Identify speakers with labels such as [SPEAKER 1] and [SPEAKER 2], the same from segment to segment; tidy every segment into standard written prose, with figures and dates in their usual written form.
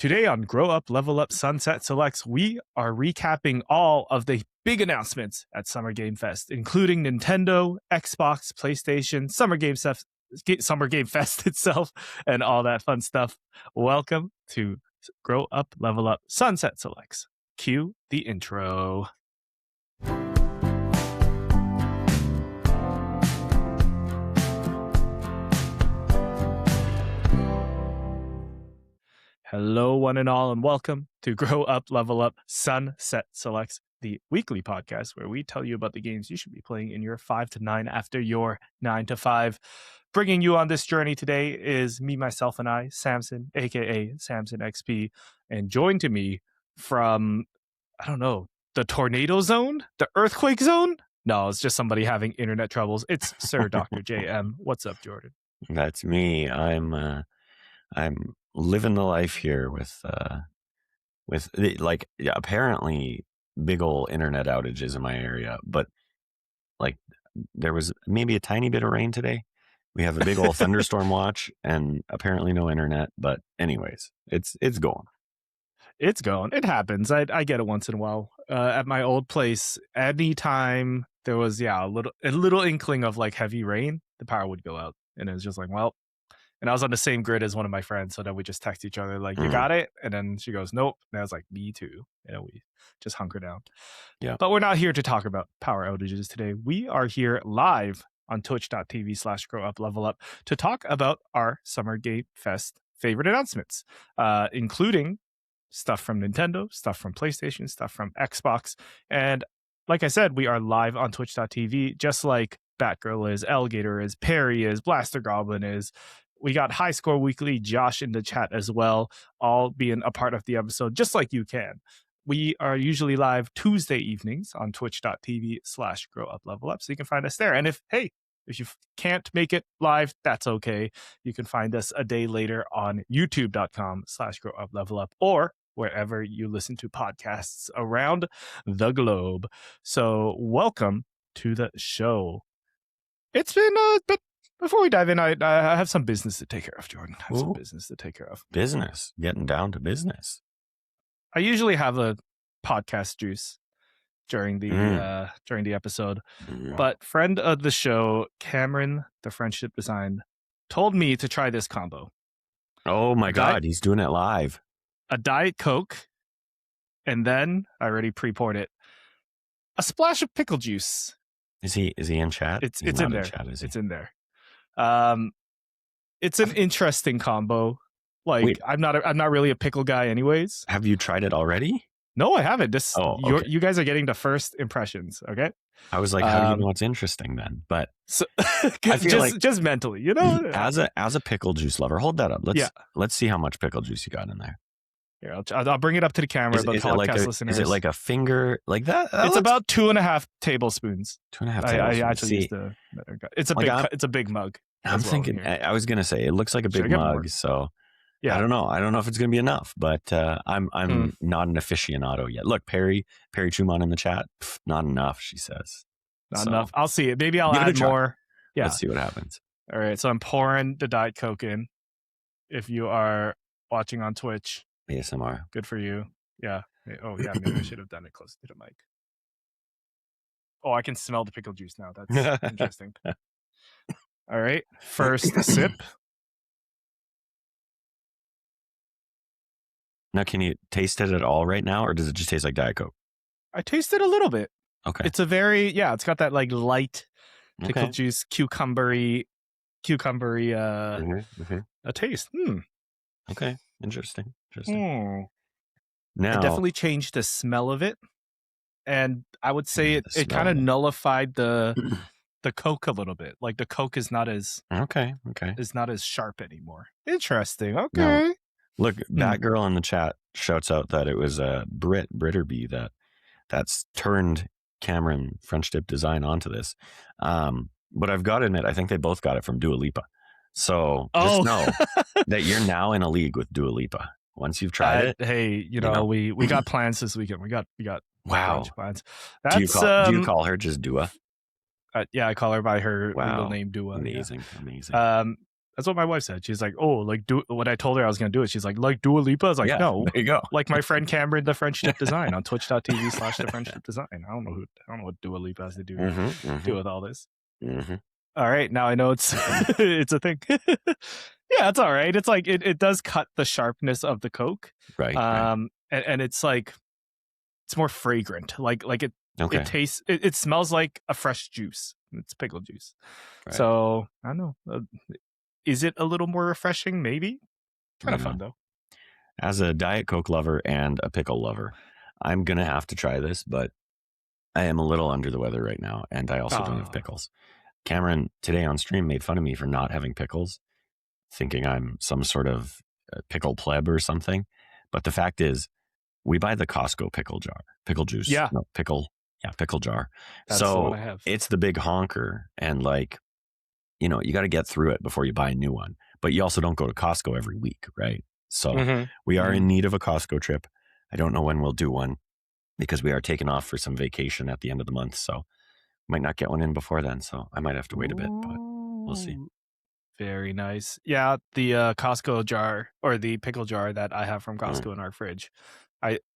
[SPEAKER 1] Today on Grow Up, Level Up, Sunset Selects, we are recapping all of the big announcements at Summer Game Fest, including Nintendo, Xbox, PlayStation, Summer Game Fest itself, and all that fun stuff. Welcome to Grow Up, Level Up, Sunset Selects. Cue the intro. Hello, one and all, and welcome to Grow Up, Level Up, Sunset Selects, the weekly podcast where we tell you about the games you should be playing in your 5 to 9 after your 9 to 5. Bringing you on this journey today is me, myself, and I, Samson, aka Samson XP, and joined to me from, the tornado zone? The earthquake zone? No, it's just somebody having internet troubles. It's Sir Dr. JM. What's up, Jordan?
[SPEAKER 2] That's me. I'm living the life here with apparently big old internet outages in my area, but like there was maybe a tiny bit of rain today. We have a big old thunderstorm watch and apparently no internet, but anyways, it's going.
[SPEAKER 1] It's going. It happens. I get it once in a while. At my old place, anytime there was a little inkling of like heavy rain, the power would go out, and it was just like, well. And I was on the same grid as one of my friends, so then we just text each other like, "You got it?" And then she goes, "Nope." And I was like, "Me too." And we just hunker down.
[SPEAKER 2] Yeah.
[SPEAKER 1] But we're not here to talk about power outages today. We are here live on twitch.tv/growuplevelup to talk about our Summer Game Fest favorite announcements, including stuff from Nintendo, stuff from PlayStation, stuff from Xbox. And like I said, we are live on twitch.tv, just like Batgirl is, Alligator is, Perry is, Blaster Goblin is. We got High Score Weekly, Josh in the chat as well, all being a part of the episode, just like you can. We are usually live Tuesday evenings on twitch.tv/growuplevelup, so you can find us there. And if you can't make it live, that's okay. You can find us a day later on youtube.com/growuplevelup or wherever you listen to podcasts around the globe. So welcome to the show. It's been but before we dive in, I have some business to take care of, Jordan. I have some business to take care of.
[SPEAKER 2] Business. Getting down to business.
[SPEAKER 1] I usually have a podcast juice during the episode. But friend of the show, Cameron, the Friendship Design, told me to try this combo.
[SPEAKER 2] Oh my God, he's doing it live.
[SPEAKER 1] A Diet Coke, and then I already pre-poured it. A splash of pickle juice.
[SPEAKER 2] Is he in chat?
[SPEAKER 1] It's in there. It's in there. It's an interesting combo. Like, wait, I'm not really a pickle guy anyways.
[SPEAKER 2] Have you tried it already?
[SPEAKER 1] No, I haven't.
[SPEAKER 2] Okay.
[SPEAKER 1] You guys are getting the first impressions, okay?
[SPEAKER 2] I was like, how do you know what's interesting then? But
[SPEAKER 1] so, just mentally,
[SPEAKER 2] as a pickle juice lover, hold that up. Let's see how much pickle juice you got in there.
[SPEAKER 1] Here, I'll bring it up to the camera. Listeners.
[SPEAKER 2] Is it like a finger like that?
[SPEAKER 1] It's about 2.5 tablespoons.
[SPEAKER 2] 2.5 tablespoons.
[SPEAKER 1] I actually used the. It's a big mug.
[SPEAKER 2] I'm thinking. I was gonna say it looks like a big mug, more? So yeah. I don't know if it's gonna be enough, but I'm not an aficionado yet. Look, Perry Truman in the chat. Not enough, she says.
[SPEAKER 1] Not enough. I'll see it. Maybe I'll add more. Yeah.
[SPEAKER 2] Let's see what happens.
[SPEAKER 1] All right, so I'm pouring the Diet Coke in. If you are watching on Twitch,
[SPEAKER 2] ASMR.
[SPEAKER 1] Good for you. Yeah. Oh yeah. Maybe I should have done it close to the mic. Oh, I can smell the pickle juice now. That's interesting. All right. First sip.
[SPEAKER 2] Now, can you taste it at all right now, or does it just taste like Diet Coke?
[SPEAKER 1] I tasted a little bit.
[SPEAKER 2] Okay.
[SPEAKER 1] It's it's got that like light pickle juice, cucumbery a taste.
[SPEAKER 2] Okay. Interesting.
[SPEAKER 1] Now, it definitely changed the smell of it, and I would say it kind of nullified the Coke a little bit. Like the Coke is not as is not as sharp anymore. Interesting. Okay.
[SPEAKER 2] Now, look, Batgirl in the chat shouts out that it was Britterby that's turned Cameron French Dip Design onto this. But I've got to admit, I think they both got it from Dua Lipa. So just know that you're now in a league with Dua Lipa. Once you've tried it,
[SPEAKER 1] hey, we got plans this weekend. We got
[SPEAKER 2] wow
[SPEAKER 1] plans.
[SPEAKER 2] Do you call her just Dua?
[SPEAKER 1] Yeah, I call her by her legal name, Dua.
[SPEAKER 2] Amazing.
[SPEAKER 1] That's what my wife said. She's like, oh, like do when I told her I was gonna do it, she's like Dua Lipa. I was like,
[SPEAKER 2] Yeah,
[SPEAKER 1] no,
[SPEAKER 2] there you go.
[SPEAKER 1] like my friend Cameron, the French Dip Design on twitch.tv/the French Dip Design. I don't know what Dua Lipa has to do with all this. All right, now I know it's it's a thing. Yeah, it's all right. It's like it does cut the sharpness of the Coke.
[SPEAKER 2] Right.
[SPEAKER 1] And it's like it's more fragrant. Like it
[SPEAKER 2] Okay.
[SPEAKER 1] it tastes it smells like a fresh juice. It's pickle juice.
[SPEAKER 2] Right.
[SPEAKER 1] So I don't know. Is it a little more refreshing? Maybe. Kind of fun though.
[SPEAKER 2] As a Diet Coke lover and a pickle lover, I'm gonna have to try this, but I am a little under the weather right now, and I also don't have pickles. Cameron today on stream made fun of me for not having pickles, thinking I'm some sort of pickle pleb or something. But the fact is, we buy the Costco pickle juice.
[SPEAKER 1] Yeah.
[SPEAKER 2] No, pickle jar.
[SPEAKER 1] That's the one I have.
[SPEAKER 2] It's the big honker, and like, you got to get through it before you buy a new one. But you also don't go to Costco every week, right? So we are in need of a Costco trip. I don't know when we'll do one because we are taking off for some vacation at the end of the month. So might not get one in before then. So I might have to wait a bit, but we'll see.
[SPEAKER 1] Very nice. Yeah, the Costco jar or the pickle jar that I have from Costco in our fridge.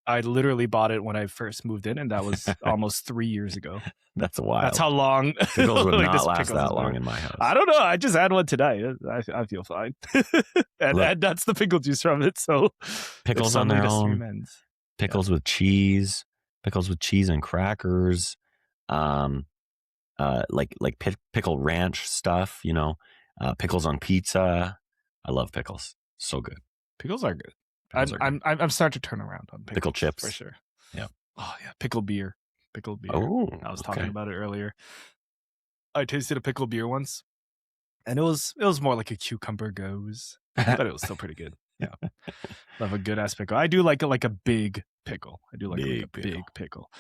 [SPEAKER 1] I literally bought it when I first moved in, and that was almost 3 years ago.
[SPEAKER 2] That's wild.
[SPEAKER 1] That's how long.
[SPEAKER 2] Pickles would not last that long in my house.
[SPEAKER 1] I don't know. I just had one tonight. I feel fine. and that's the pickle juice from it. So
[SPEAKER 2] pickles on their own. Pickles with cheese. Pickles with cheese and crackers. Like pickle ranch stuff. Pickles on pizza. I love pickles. So good.
[SPEAKER 1] Pickles are good. I'm starting to turn around on pickles.
[SPEAKER 2] Pickle chips
[SPEAKER 1] for sure.
[SPEAKER 2] Yeah.
[SPEAKER 1] Oh yeah, pickle beer.
[SPEAKER 2] Oh,
[SPEAKER 1] I was talking about it earlier. I tasted a pickle beer once, and it was more like a cucumber goes, but it was still pretty good. Yeah, love a good ass pickle. I do like a big pickle. I do like a big pickle.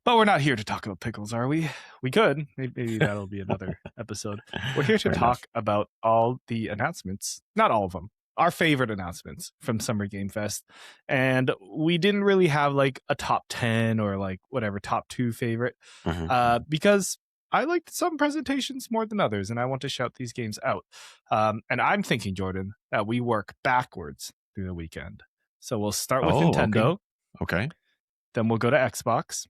[SPEAKER 1] But we're not here to talk about pickles, are we? We could. Maybe that'll be another episode. We're here to talk about all the announcements. Not all of them. Our favorite announcements from Summer Game Fest. And we didn't really have like a top 10 or like whatever top 2 favorite because I liked some presentations more than others, and I want to shout these games out. And I'm thinking, Jordan, that we work backwards through the weekend. So we'll start with Nintendo.
[SPEAKER 2] Okay.
[SPEAKER 1] Then we'll go to Xbox,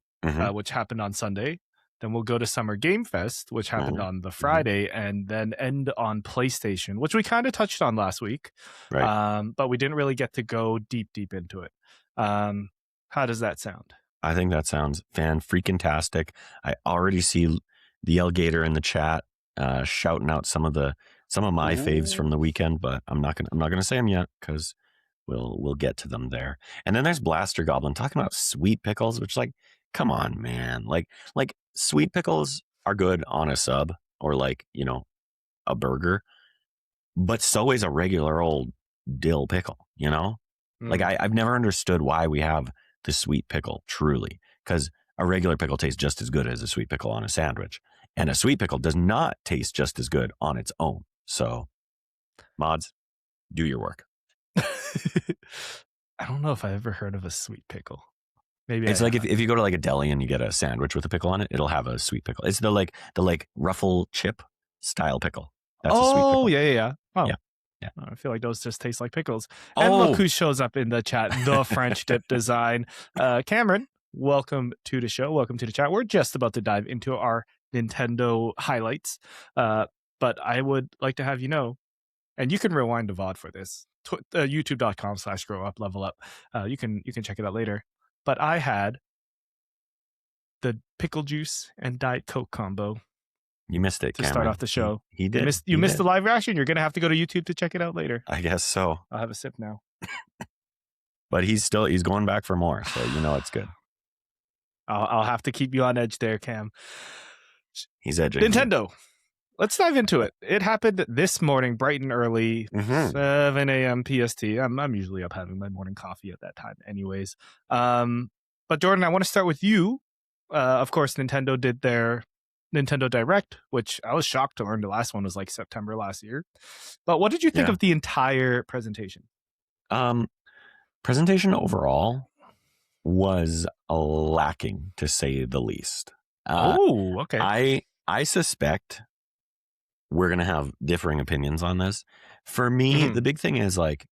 [SPEAKER 1] which happened on Sunday. Then we'll go to Summer Game Fest, which happened on the Friday, and then end on PlayStation, which we kind of touched on last week. Right. But we didn't really get to go deep into it. How does that sound?
[SPEAKER 2] I think that sounds fan-freaking-tastic. I already see the Elgator in the chat shouting out some of my faves from the weekend, but I'm not gonna say them yet because we'll get to them there. And then there's Blaster Goblin talking about sweet pickles, which like, come on, man. Like sweet pickles are good on a sub or like, a burger, but so is a regular old dill pickle, Like I've never understood why we have the sweet pickle truly, because a regular pickle tastes just as good as a sweet pickle on a sandwich, and a sweet pickle does not taste just as good on its own. So mods, do your work.
[SPEAKER 1] I don't know if I ever heard of a sweet pickle. Maybe
[SPEAKER 2] it's like if you go to like a deli and you get a sandwich with a pickle on it, it'll have a sweet pickle. It's the ruffle chip style pickle.
[SPEAKER 1] That's a sweet pickle. Yeah. Oh.
[SPEAKER 2] Yeah.
[SPEAKER 1] I feel like those just taste like pickles. And look who shows up in the chat, the French Dip Design. Cameron, welcome to the show. Welcome to the chat. We're just about to dive into our Nintendo highlights. But I would like to have you know, and you can rewind the VOD for this, youtube.com/growuplevelup. You can check it out later. But I had the pickle juice and Diet Coke combo.
[SPEAKER 2] You missed it,
[SPEAKER 1] to start off the show.
[SPEAKER 2] He did.
[SPEAKER 1] You missed the live reaction. You're going to have to go to YouTube to check it out later.
[SPEAKER 2] I guess so.
[SPEAKER 1] I'll have a sip now.
[SPEAKER 2] But he's going back for more, so it's good.
[SPEAKER 1] I'll have to keep you on edge there, Cam.
[SPEAKER 2] He's edging.
[SPEAKER 1] Nintendo. Let's dive into it. It happened this morning, bright and early, 7 a.m. PST. I'm usually up having my morning coffee at that time anyways. But Jordan, I want to start with you. Of course, Nintendo did their Nintendo Direct, which I was shocked to learn the last one was like September last year. But what did you think of the entire presentation?
[SPEAKER 2] Presentation overall was lacking, to say the least.
[SPEAKER 1] Okay.
[SPEAKER 2] I suspect we're going to have differing opinions on this. For me,
[SPEAKER 1] Mhm.
[SPEAKER 2] the big thing is like,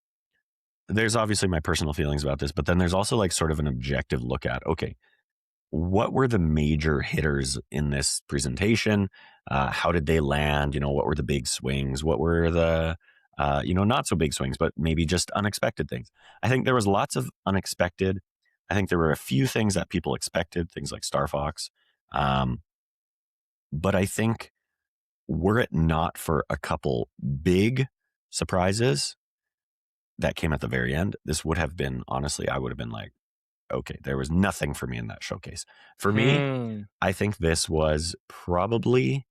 [SPEAKER 2] there's obviously my personal feelings about this, but then there's also like sort of an objective look at, okay, what were the major hitters in this presentation? How did they land? What were the big swings? What were the, not so big swings, but maybe just unexpected things? I think there was lots of unexpected. I think there were a few things that people expected, things like Star Fox. But I think were it not for a couple big surprises that came at the very end, this would have been, honestly, I would have been like, okay, there was nothing for me in that showcase. For me,
[SPEAKER 1] Hmm.
[SPEAKER 2] I think this was probably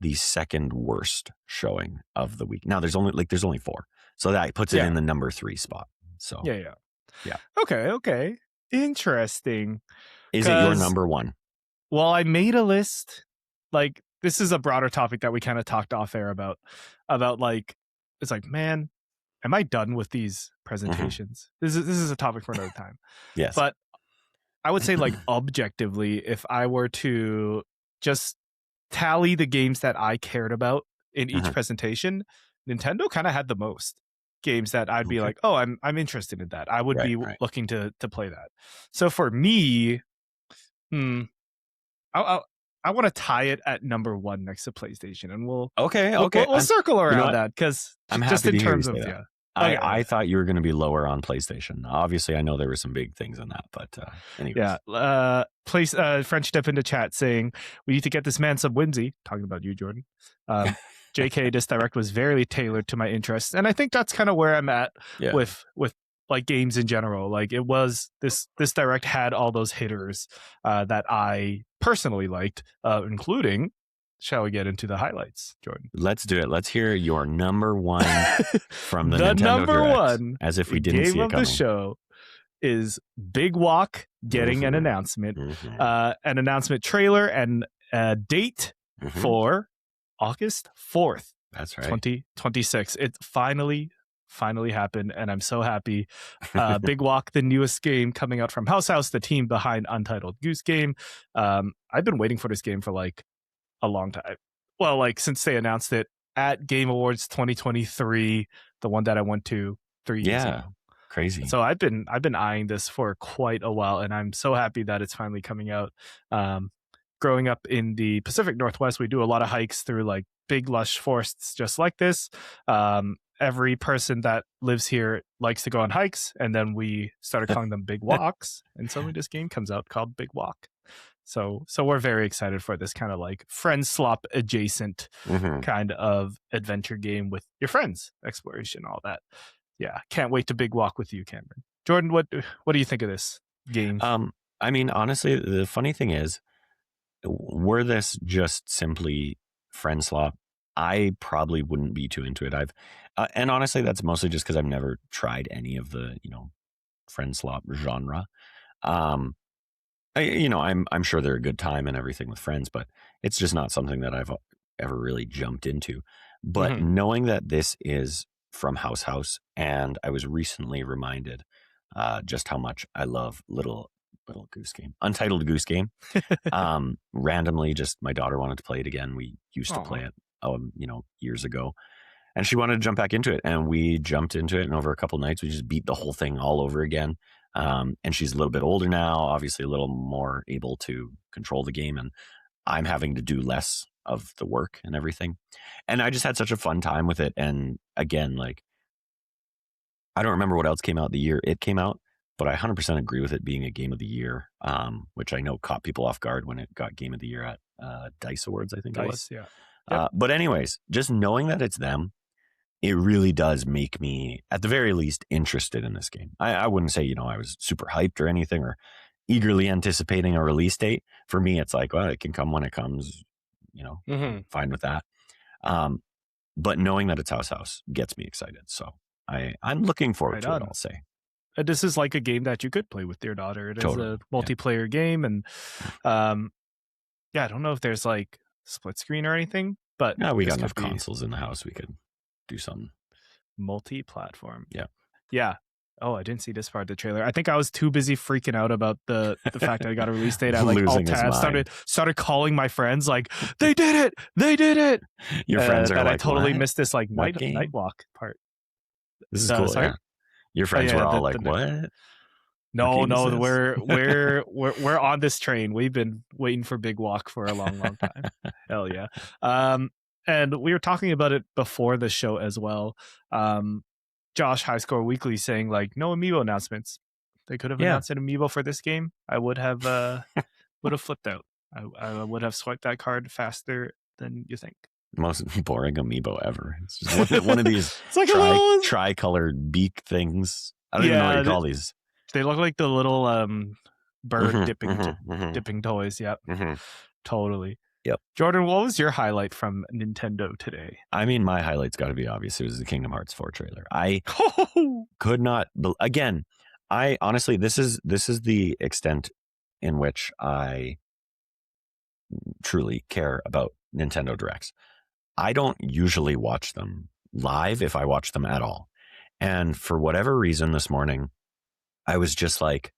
[SPEAKER 2] the second worst showing of the week. Now there's only 4. So that puts it
[SPEAKER 1] Yeah.
[SPEAKER 2] in the number 3 spot. So
[SPEAKER 1] Yeah.
[SPEAKER 2] yeah.
[SPEAKER 1] Okay. Interesting.
[SPEAKER 2] Is it your
[SPEAKER 1] Because,
[SPEAKER 2] number 1?
[SPEAKER 1] well, I made a list. Like, this is a broader topic that we kind of talked off air about like, it's like, man, am I done with these
[SPEAKER 2] Mm-hmm.
[SPEAKER 1] presentations? This is a topic for another time.
[SPEAKER 2] Yes.
[SPEAKER 1] But I would say, like, objectively, if I were to just tally the games that I cared about in each
[SPEAKER 2] Mm-hmm.
[SPEAKER 1] presentation, Nintendo kind of had the most games that I'd be
[SPEAKER 2] Okay.
[SPEAKER 1] like, oh, I'm interested in that. I would
[SPEAKER 2] Right.
[SPEAKER 1] be
[SPEAKER 2] Right.
[SPEAKER 1] looking to play that. So for me, hmm, I I want to tie it at number 1 next to PlayStation, and we'll
[SPEAKER 2] Okay.
[SPEAKER 1] we'll,
[SPEAKER 2] Okay.
[SPEAKER 1] we'll, we'll circle
[SPEAKER 2] You know
[SPEAKER 1] around
[SPEAKER 2] what?
[SPEAKER 1] that because
[SPEAKER 2] I'm
[SPEAKER 1] just
[SPEAKER 2] happy
[SPEAKER 1] in
[SPEAKER 2] to hear you
[SPEAKER 1] terms
[SPEAKER 2] say
[SPEAKER 1] of
[SPEAKER 2] that.
[SPEAKER 1] Okay.
[SPEAKER 2] I thought you were going to be lower on PlayStation. Obviously, I know there were some big things in that, but anyways.
[SPEAKER 1] Yeah. Place French Dip into chat saying we need to get this man some whimsy. Talking about you, Jordan. JK, this direct was very tailored to my interests, and I think that's kind of where I'm at
[SPEAKER 2] Yeah.
[SPEAKER 1] with like games in general. Like it was this direct had all those hitters that I personally liked, including. Shall we get into the highlights, Jordan?
[SPEAKER 2] Let's do it. Let's hear your number 1 from the
[SPEAKER 1] The
[SPEAKER 2] Nintendo
[SPEAKER 1] number
[SPEAKER 2] Direct,
[SPEAKER 1] 1
[SPEAKER 2] as if we didn't
[SPEAKER 1] game
[SPEAKER 2] see it
[SPEAKER 1] of the
[SPEAKER 2] coming.
[SPEAKER 1] show is Big Walk getting an
[SPEAKER 2] Mm-hmm.
[SPEAKER 1] announcement,
[SPEAKER 2] Mm-hmm.
[SPEAKER 1] an announcement trailer and a date
[SPEAKER 2] Mm-hmm.
[SPEAKER 1] for August 4th,
[SPEAKER 2] That's right.
[SPEAKER 1] 2026. It finally happened, and I'm so happy. Big Walk, the newest game coming out from House, the team behind Untitled Goose Game. I've been waiting for this game for like a long time. Well, like since they announced it at Game Awards 2023, the one that I went to 3 years
[SPEAKER 2] Yeah.
[SPEAKER 1] ago.
[SPEAKER 2] Crazy.
[SPEAKER 1] So I've been eyeing this for quite a while, and I'm so happy that it's finally coming out. Growing up in the Pacific Northwest, we do a lot of hikes through like big lush forests just like this. Every person that lives here likes to go on hikes, and then we started calling them big walks, and suddenly this game comes out called Big Walk. So we're very excited for this kind of like friend slop adjacent
[SPEAKER 2] Mm-hmm.
[SPEAKER 1] kind of adventure game with your friends, exploration, all that. Yeah, can't wait to big walk with you, Cameron. Jordan, what do you think of this game?
[SPEAKER 2] I mean, honestly, the funny thing is, were this just simply friend slop, I probably wouldn't be too into it. And honestly, that's mostly just because I've never tried any of the, friend slop genre. Um, I'm sure they're a good time and everything with friends, but it's just not something that I've ever really jumped into. But
[SPEAKER 1] Mm-hmm.
[SPEAKER 2] knowing that this is from House, and I was recently reminded just how much I love Little Goose Game, Untitled Goose Game. Randomly, just my daughter wanted to play it again. We used to play it, years ago, and she wanted to jump back into it, and we jumped into it. And over a couple nights, we just beat the whole thing all over again. And she's a little bit older now, obviously a little more able to control the game, and I'm having to do less of the work and everything. And I just had such a fun time with it. And again, like, I don't remember what else came out the year it came out, but I 100% agree with it being a game of the year, which I know caught people off guard when it got game of the year at DICE Awards, I think it was.
[SPEAKER 1] Dice, yeah. Yep.
[SPEAKER 2] But anyways, just knowing that it's them, it really does make me, at the very least, interested in this game. I wouldn't say, I was super hyped or anything or eagerly anticipating a release date. For me, it's like, well, it can come when it comes,
[SPEAKER 1] Mm-hmm.
[SPEAKER 2] I'm fine with that. But knowing that it's House gets me excited. So I'm looking forward
[SPEAKER 1] Right
[SPEAKER 2] to it,
[SPEAKER 1] on.
[SPEAKER 2] I'll say.
[SPEAKER 1] This is like a game that you could play with your daughter. It is
[SPEAKER 2] Totally,
[SPEAKER 1] a multiplayer game, and yeah, I don't know if there's like split screen or anything, but
[SPEAKER 2] Yeah, we
[SPEAKER 1] this
[SPEAKER 2] got enough
[SPEAKER 1] could be
[SPEAKER 2] consoles in the house. We could do something.
[SPEAKER 1] multi-platform.
[SPEAKER 2] Yeah.
[SPEAKER 1] Yeah. Oh, I didn't see this part of the trailer. I think I was too busy freaking out about the fact that I got a release date. I like alt
[SPEAKER 2] Losing his
[SPEAKER 1] tab
[SPEAKER 2] mind.
[SPEAKER 1] started calling my friends like, they did it, they did it.
[SPEAKER 2] Your friends are
[SPEAKER 1] That I
[SPEAKER 2] like,
[SPEAKER 1] totally
[SPEAKER 2] what?
[SPEAKER 1] missed this like
[SPEAKER 2] What
[SPEAKER 1] night
[SPEAKER 2] game?
[SPEAKER 1] walk part.
[SPEAKER 2] This is cool.
[SPEAKER 1] Sorry.
[SPEAKER 2] Yeah. Your
[SPEAKER 1] Oh
[SPEAKER 2] friends
[SPEAKER 1] yeah,
[SPEAKER 2] were all like,
[SPEAKER 1] the
[SPEAKER 2] what? What
[SPEAKER 1] no,
[SPEAKER 2] game is
[SPEAKER 1] no,
[SPEAKER 2] this?
[SPEAKER 1] we're on this train. We've been waiting for Big Walk for a long time. Hell yeah. And we were talking about it before the show as well. Josh High Score Weekly saying like no amiibo announcements. They could have
[SPEAKER 2] Yeah.
[SPEAKER 1] announced an amiibo for this game. I would have flipped out. I would have swiped that card faster than you think.
[SPEAKER 2] Most boring amiibo ever. It's just one of these
[SPEAKER 1] It's like a little
[SPEAKER 2] tri-colored beak things. I don't even know what you call these.
[SPEAKER 1] They look like the little bird
[SPEAKER 2] Mm-hmm.
[SPEAKER 1] dipping toys. Yep.
[SPEAKER 2] Mm-hmm.
[SPEAKER 1] Totally.
[SPEAKER 2] Yep.
[SPEAKER 1] Jordan, what was your highlight from Nintendo today?
[SPEAKER 2] I mean, my highlight's got to be obvious. It was the Kingdom Hearts 4 trailer. I could not. Again, I honestly, this is the extent in which I truly care about Nintendo Directs. I don't usually watch them live, if I watch them at all. And for whatever reason this morning, I was just like,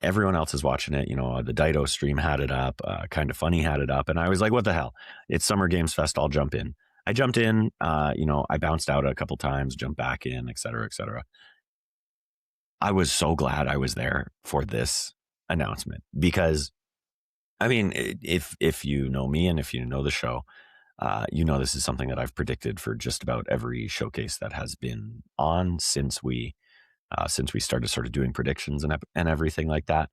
[SPEAKER 2] everyone else is watching it. You know, the Dido stream had it up, Kind of Funny had it up. And I was like, what the hell? It's Summer Games Fest. I'll jump in. I jumped in, you know, I bounced out a couple times, jumped back in, et cetera, et cetera. I was so glad I was there for this announcement because, I mean, if you know me and if you know the show, you know this is something that I've predicted for just about every showcase that has been on since we started sort of doing predictions and everything like that.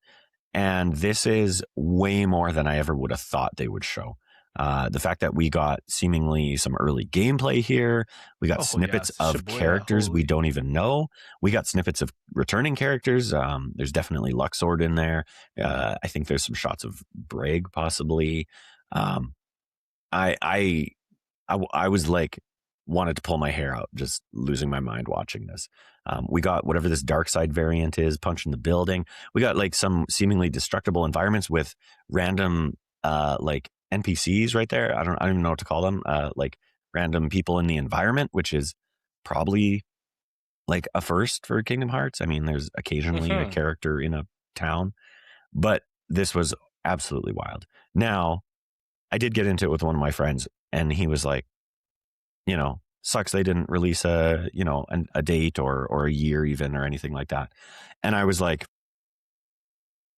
[SPEAKER 2] And this is way more than I ever would have thought they would show. The fact that we got seemingly some early gameplay here, we got snippets of characters we don't even know. We got snippets of returning characters. There's definitely Luxord in there. I think there's some shots of Braig possibly. I was like, wanted to pull my hair out, just losing my mind watching this. We got whatever this dark side variant is, punching the building. We got like some seemingly destructible environments with random like NPCs right there. I don't even know what to call them. Like random people in the environment, which is probably like a first for Kingdom Hearts. I mean, there's occasionally a character in a town, but this was absolutely wild. Now, I did get into it with one of my friends, and he was like, you know, sucks they didn't release a date or a year even or anything like that. And I was like,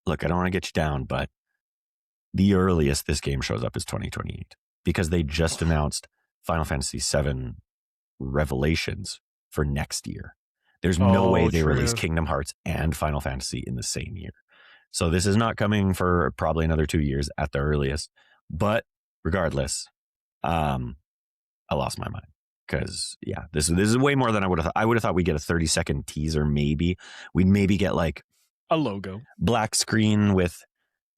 [SPEAKER 2] look, I don't want to get you down, but the earliest this game shows up is 2028 because they just announced Final Fantasy VII Revelations for next year. There's no way they release Kingdom Hearts and Final Fantasy in the same year. So this is not coming for probably another 2 years at the earliest. But regardless, I lost my mind because this is way more than I would have thought. I would have thought we'd get a 30-second teaser. Maybe we'd maybe get like
[SPEAKER 1] a logo,
[SPEAKER 2] black screen with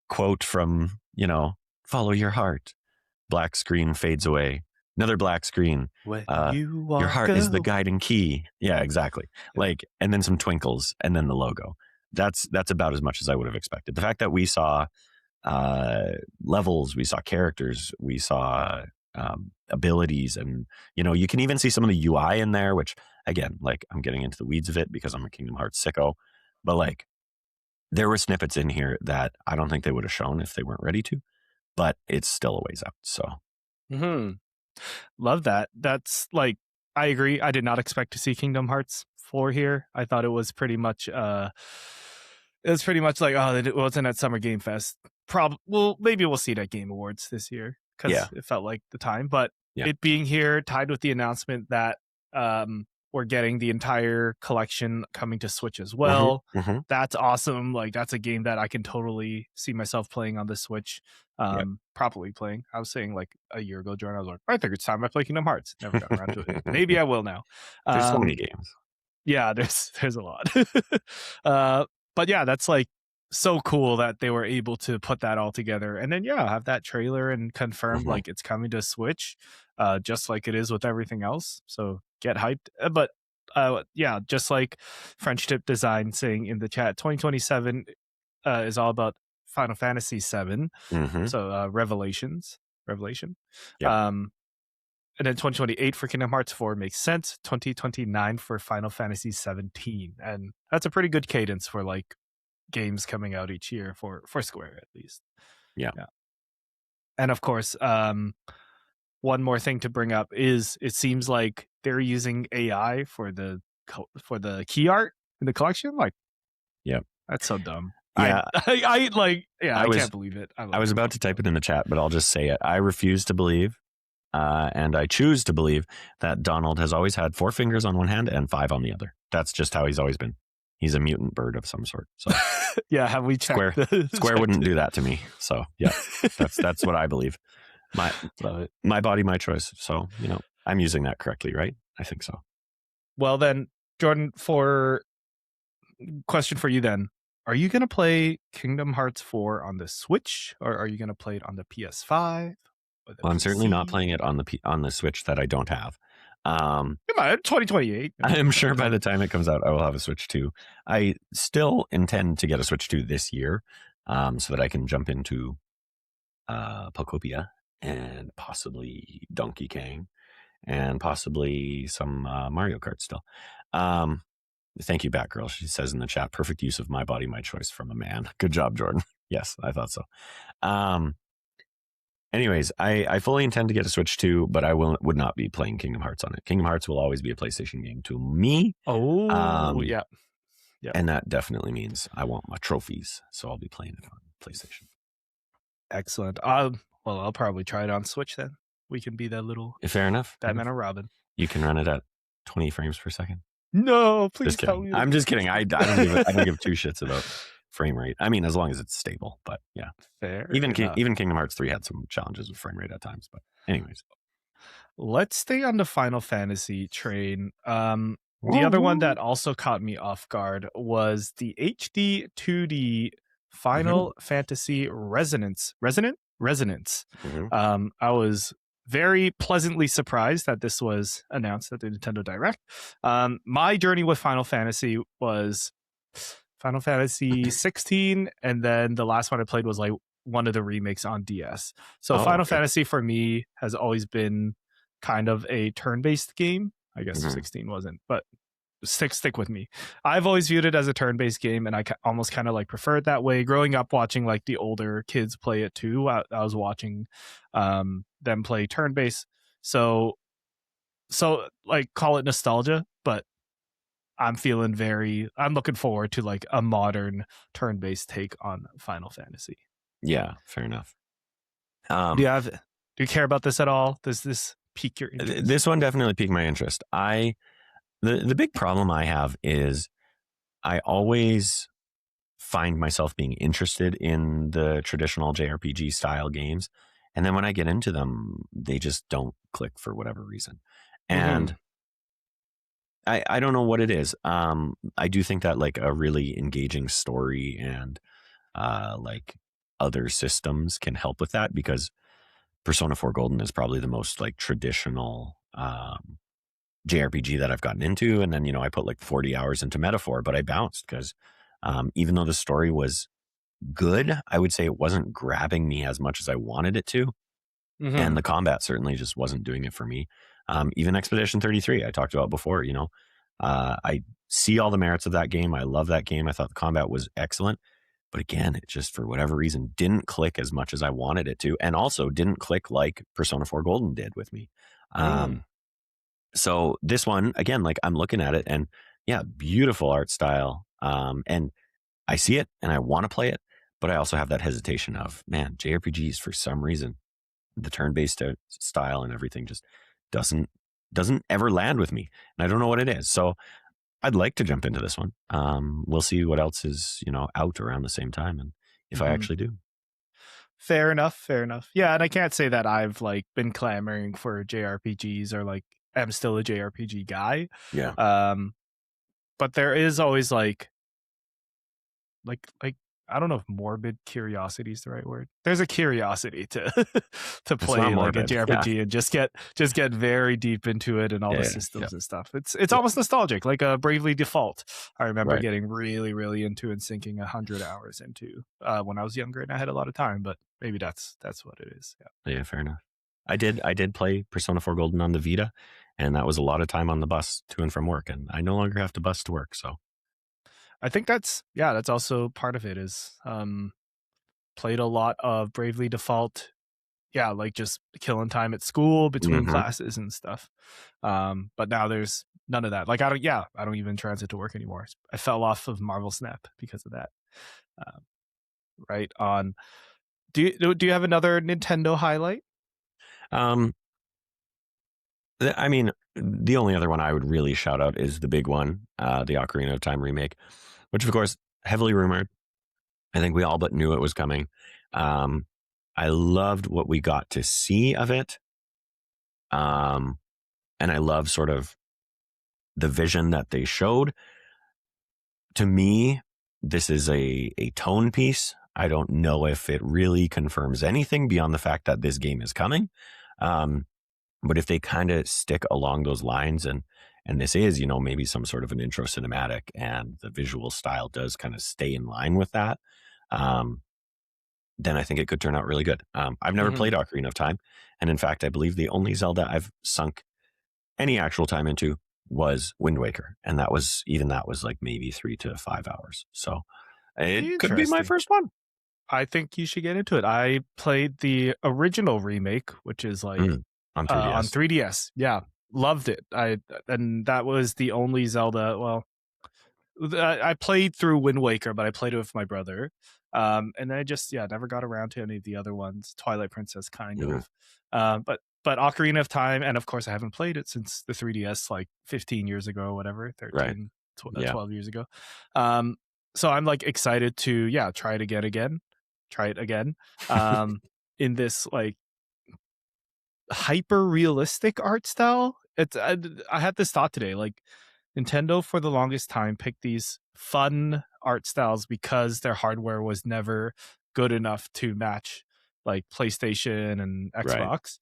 [SPEAKER 2] quote from, you know, follow your heart. Black screen fades away. Another black screen. Your heart is the guiding key. Yeah, exactly. Like, and then some twinkles and then the logo. That's about as much as I would have expected. The fact that we saw levels, we saw characters, we saw abilities, and you know, you can even see some of the UI in there, which again, like, I'm getting into the weeds of it because I'm a Kingdom Hearts sicko, but like there were snippets in here that I don't think they would have shown if they weren't ready to, but it's still a ways out. So
[SPEAKER 1] love that. That's like, I agree. I did not expect to see Kingdom Hearts 4 here. I thought it was pretty much like, oh, it wasn't at Summer Game Fest. Well, maybe we'll see it at Game Awards this year because it felt like the time. But it being here, tied with the announcement that we're getting the entire collection coming to Switch as well. That's awesome. Like, that's a game that I can totally see myself playing on the Switch. Properly playing. I was saying like a year ago, Jordan, I was like, I think it's time I play Kingdom Hearts. Never got around to it. Maybe I will now.
[SPEAKER 2] There's so many games.
[SPEAKER 1] Yeah, there's a lot. But yeah, that's like so cool that they were able to put that all together and then have that trailer and confirm like it's coming to Switch, just like it is with everything else. So get hyped. But just like French Tip Design saying in the chat, 2027 is all about Final Fantasy VII. So Revelation. And then 2028 for Kingdom Hearts 4 makes sense. 2029 for Final Fantasy 17, and that's a pretty good cadence for like games coming out each year for Square at least.
[SPEAKER 2] Yeah.
[SPEAKER 1] And of course, one more thing to bring up is it seems like they're using AI for the key art in the collection. Like,
[SPEAKER 2] yeah,
[SPEAKER 1] that's so dumb.
[SPEAKER 2] Yeah,
[SPEAKER 1] I can't believe it.
[SPEAKER 2] I was about to type it in the chat, but I'll just say it. I refuse to believe, and I choose to believe that Donald has always had 4 fingers on one hand and 5 on the other. That's just how he's always been. He's a mutant bird of some sort. So
[SPEAKER 1] yeah, have we checked?
[SPEAKER 2] Square wouldn't do that to me. So yeah, that's what I believe. My body, my choice. So I'm using that correctly, right? I think so.
[SPEAKER 1] Well then, Jordan, for question for you then. Are you going to play Kingdom Hearts 4 on the Switch, or are you going to play it on the PS5?
[SPEAKER 2] Well, I'm certainly not playing it on the Switch that I don't have.
[SPEAKER 1] Come on, 2028.
[SPEAKER 2] I'm sure by the time it comes out, I will have a Switch 2. I still intend to get a Switch 2 this year, so that I can jump into Pokopia and possibly Donkey Kong and possibly some Mario Kart still. Thank you, Batgirl. She says in the chat, perfect use of my body, my choice from a man. Good job, Jordan. Yes, I thought so. Anyways, I fully intend to get a Switch 2, but I would not be playing Kingdom Hearts on it. Kingdom Hearts will always be a PlayStation game to me.
[SPEAKER 1] Oh, yeah.
[SPEAKER 2] And that definitely means I want my trophies, so I'll be playing it on PlayStation.
[SPEAKER 1] Excellent. Well, I'll probably try it on Switch then. We can be that little
[SPEAKER 2] fair enough.
[SPEAKER 1] Batman or Robin.
[SPEAKER 2] You can run it at 20 frames per second.
[SPEAKER 1] No, please tell me.
[SPEAKER 2] I'm just kidding. I don't give 2 shits about frame rate. I mean, as long as it's stable. But yeah,
[SPEAKER 1] fair.
[SPEAKER 2] Even Kingdom Hearts 3 had some challenges with frame rate at times. But anyways,
[SPEAKER 1] let's stay on the Final Fantasy train. The other one that also caught me off guard was the HD 2D Final Fantasy Resonance. I was very pleasantly surprised that this was announced at the Nintendo Direct. My journey with Final Fantasy was Final Fantasy 16, and then the last one I played was like one of the remakes on DS. So Final Fantasy for me has always been kind of a turn-based game. I guess 16 wasn't, but stick with me. I've always viewed it as a turn-based game, and I almost kind of like prefer it that way. Growing up watching like the older kids play it too, I was watching them play turn-based. So like call it nostalgia, but I'm looking forward to like a modern turn-based take on Final Fantasy.
[SPEAKER 2] Yeah, fair enough.
[SPEAKER 1] Do you care about this at all? Does this pique your interest?
[SPEAKER 2] This one definitely piqued my interest. The big problem I have is I always find myself being interested in the traditional JRPG style games. And then when I get into them, they just don't click for whatever reason. And I don't know what it is. I do think that like a really engaging story and like other systems can help with that, because Persona 4 Golden is probably the most like traditional JRPG that I've gotten into. And then, I put like 40 hours into Metaphor, but I bounced because even though the story was good, I would say it wasn't grabbing me as much as I wanted it to. And the combat certainly just wasn't doing it for me. Even Expedition 33, I talked about before, I see all the merits of that game. I love that game. I thought the combat was excellent. But again, it just, for whatever reason, didn't click as much as I wanted it to. And also didn't click like Persona 4 Golden did with me. So this one, again, like I'm looking at it and yeah, beautiful art style. And I see it and I want to play it. But I also have that hesitation of, man, JRPGs, for some reason, the turn-based style and everything just doesn't ever land with me. And I don't know what it is. So I'd like to jump into this one. We'll see what else is, out around the same time, and if I actually do.
[SPEAKER 1] Fair enough. Yeah, and I can't say that I've like been clamoring for JRPGs or like I'm still a JRPG guy.
[SPEAKER 2] Yeah.
[SPEAKER 1] But there is always like I don't know if morbid curiosity is the right word. There's a curiosity to play like a JRPG and just get very deep into it and all the systems and stuff. It's almost nostalgic, like a Bravely Default. I remember getting really, really into and sinking 100 hours into when I was younger and I had a lot of time. But maybe that's what it is.
[SPEAKER 2] Yeah, fair enough. I did play Persona 4 Golden on the Vita, and that was a lot of time on the bus to and from work, and I no longer have to bus to work. So
[SPEAKER 1] I think that's also part of it is played a lot of Bravely Default. Yeah, like just killing time at school between
[SPEAKER 2] hmm
[SPEAKER 1] classes and stuff. But now there's none of that. Like I don't even transit to work anymore. I fell off of Marvel Snap because of that. Um, right on. Do you have another Nintendo highlight?
[SPEAKER 2] um, I mean, the only other one I would really shout out is the big one, the Ocarina of Time remake, which of course heavily rumored. I think we all but knew it was coming. Um, I loved what we got to see of it. Um, and I love sort of the vision that they showed. To me, this is a tone piece. I don't know if it really confirms anything beyond the fact that this game is coming. Um, but if they kind of stick along those lines and this is, maybe some sort of an intro cinematic and the visual style does kind of stay in line with that, um, then I think it could turn out really good. I've never
[SPEAKER 1] Mm-hmm.
[SPEAKER 2] played Ocarina of Time. And in fact, I believe the only Zelda I've sunk any actual time into was Wind Waker. And that was like maybe 3 to 5 hours. So it could be my
[SPEAKER 1] Interesting.
[SPEAKER 2] first one.
[SPEAKER 1] I think you should get into it. I played the original remake, which is like
[SPEAKER 2] On
[SPEAKER 1] on
[SPEAKER 2] 3DS.
[SPEAKER 1] 3DS. Yeah, loved it. And that was the only Zelda. Well, I played through Wind Waker, but I played it with my brother. And then I just never got around to any of the other ones. Twilight Princess, kind
[SPEAKER 2] Mhm.
[SPEAKER 1] of. But Ocarina of Time, and of course I haven't played it since the 3DS, like 15 years ago or whatever,
[SPEAKER 2] Right.
[SPEAKER 1] 13,
[SPEAKER 2] Yeah.
[SPEAKER 1] 12 years ago. Um, so I'm like excited to try it again, try it again. Um, in this like hyper realistic art style. I had this thought today, like Nintendo for the longest time picked these fun art styles because their hardware was never good enough to match like PlayStation and
[SPEAKER 2] Right.
[SPEAKER 1] Xbox.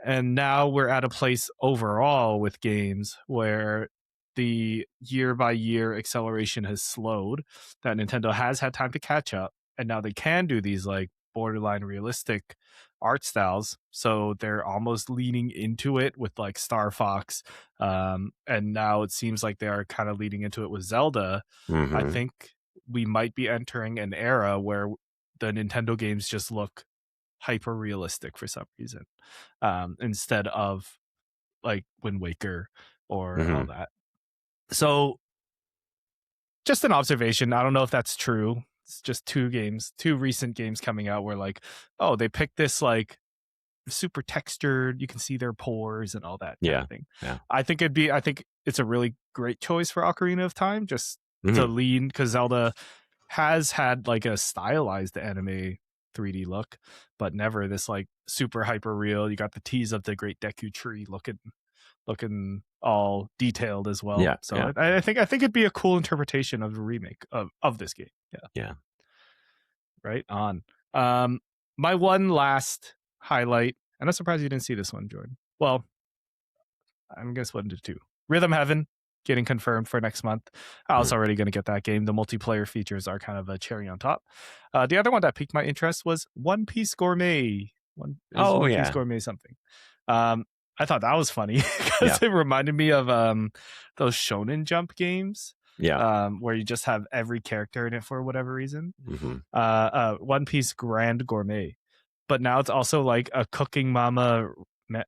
[SPEAKER 1] And now we're at a place overall with games where the year by year acceleration has slowed, that Nintendo has had time to catch up, and now they can do these like borderline realistic art styles. So they're almost leaning into it with like Star Fox. And now it seems like they are kind of leading into it with Zelda. I
[SPEAKER 2] hmm
[SPEAKER 1] think we might be entering an era where the Nintendo games just look hyper realistic for some reason, instead of like Wind Waker or all
[SPEAKER 2] hmm
[SPEAKER 1] that. So just an observation. I don't know if that's true. It's just two recent games coming out where like, oh, they picked this like super textured, you can see their pores and all that kind
[SPEAKER 2] Yeah.
[SPEAKER 1] of thing.
[SPEAKER 2] Yeah.
[SPEAKER 1] I think it's a really great choice for Ocarina of Time, just to
[SPEAKER 2] hmm
[SPEAKER 1] lean, because Zelda has had like a stylized anime 3D look, but never this like super hyper real. You got the tease of the Great Deku Tree looking all detailed as well.
[SPEAKER 2] Yeah.
[SPEAKER 1] So
[SPEAKER 2] Yeah.
[SPEAKER 1] I think it'd be a cool interpretation of a remake of this game. Yeah,
[SPEAKER 2] Yeah.
[SPEAKER 1] right on. Um, my one last highlight, and I'm surprised you didn't see this one, Jordan. Well, I'm gonna split into two. Rhythm Heaven getting confirmed for next month. I was
[SPEAKER 2] Mm.
[SPEAKER 1] already going to get that game. The multiplayer features are kind of a cherry on top. The other one that piqued my interest was One Piece Gourmet.
[SPEAKER 2] Oh
[SPEAKER 1] One Piece
[SPEAKER 2] yeah.
[SPEAKER 1] Gourmet something. Um, I thought that was funny
[SPEAKER 2] Yeah.
[SPEAKER 1] because it reminded me of those Shonen Jump games,
[SPEAKER 2] Yeah.
[SPEAKER 1] where you just have every character in it for whatever reason.
[SPEAKER 2] hmm
[SPEAKER 1] One Piece Grand Gourmet, but now it's also like a cooking mama ma-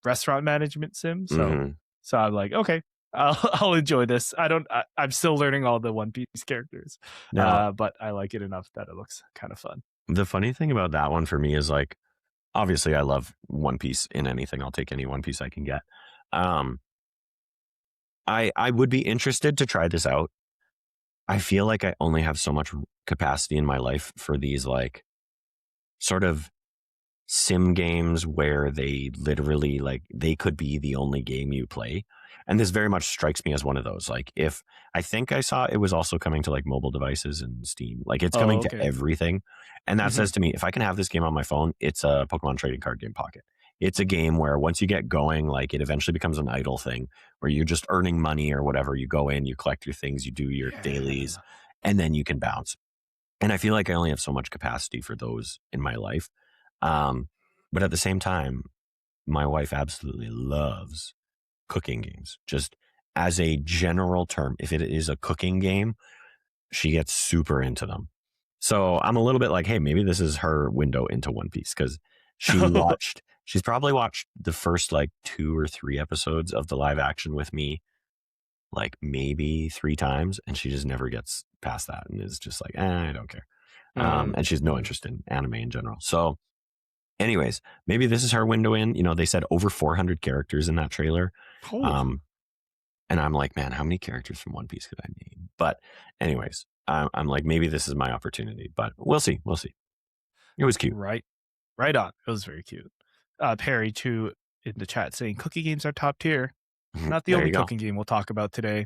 [SPEAKER 1] restaurant management sim.
[SPEAKER 2] hmm
[SPEAKER 1] So I'm like, okay, I'll enjoy this. I'm still learning all the One Piece characters,
[SPEAKER 2] Now,
[SPEAKER 1] but I like it enough that it looks kind of fun.
[SPEAKER 2] the funny thing about that one for me is like, obviously, I love One Piece in anything. I'll take any One Piece I can get. Um, I would be interested to try this out. I feel like I only have so much capacity in my life for these like sort of sim games where they literally like they could be the only game you play. And this very much strikes me as one of those. Like if I think I saw it was also coming to like mobile devices and Steam. Like it's
[SPEAKER 1] Oh,
[SPEAKER 2] coming to
[SPEAKER 1] okay.
[SPEAKER 2] everything. And that
[SPEAKER 1] Hmm.
[SPEAKER 2] says to me, if I can have this game on my phone, it's a Pokemon trading card game pocket. It's a game where once you get going, like it eventually becomes an idle thing where you're just earning money or whatever. You go in, you collect your things, you do your dailies,
[SPEAKER 1] Yeah.
[SPEAKER 2] and then you can bounce. And I feel like I only have so much capacity for those in my life. Um, but at the same time, my wife absolutely loves cooking games. Just as a general term, if it is a cooking game, she gets super into them. So I'm a little bit like, hey, maybe this is her window into One Piece, because she's probably watched the first like 2 or 3 episodes of the live action with me, like maybe 3 times, and she just never gets past that and is just like, I don't care. And she has no interest in anime in general. So anyways, maybe this is her window in. They said over 400 characters in that trailer.
[SPEAKER 1] Oh.
[SPEAKER 2] And I'm like, man, how many characters from One Piece could I name? But anyways, I'm like, maybe this is my opportunity, but we'll see. We'll see. It was cute.
[SPEAKER 1] Right on. It was very cute. Perry too in the chat saying cookie games are top tier. Not the
[SPEAKER 2] There
[SPEAKER 1] only
[SPEAKER 2] you go.
[SPEAKER 1] cooking game we'll talk about today.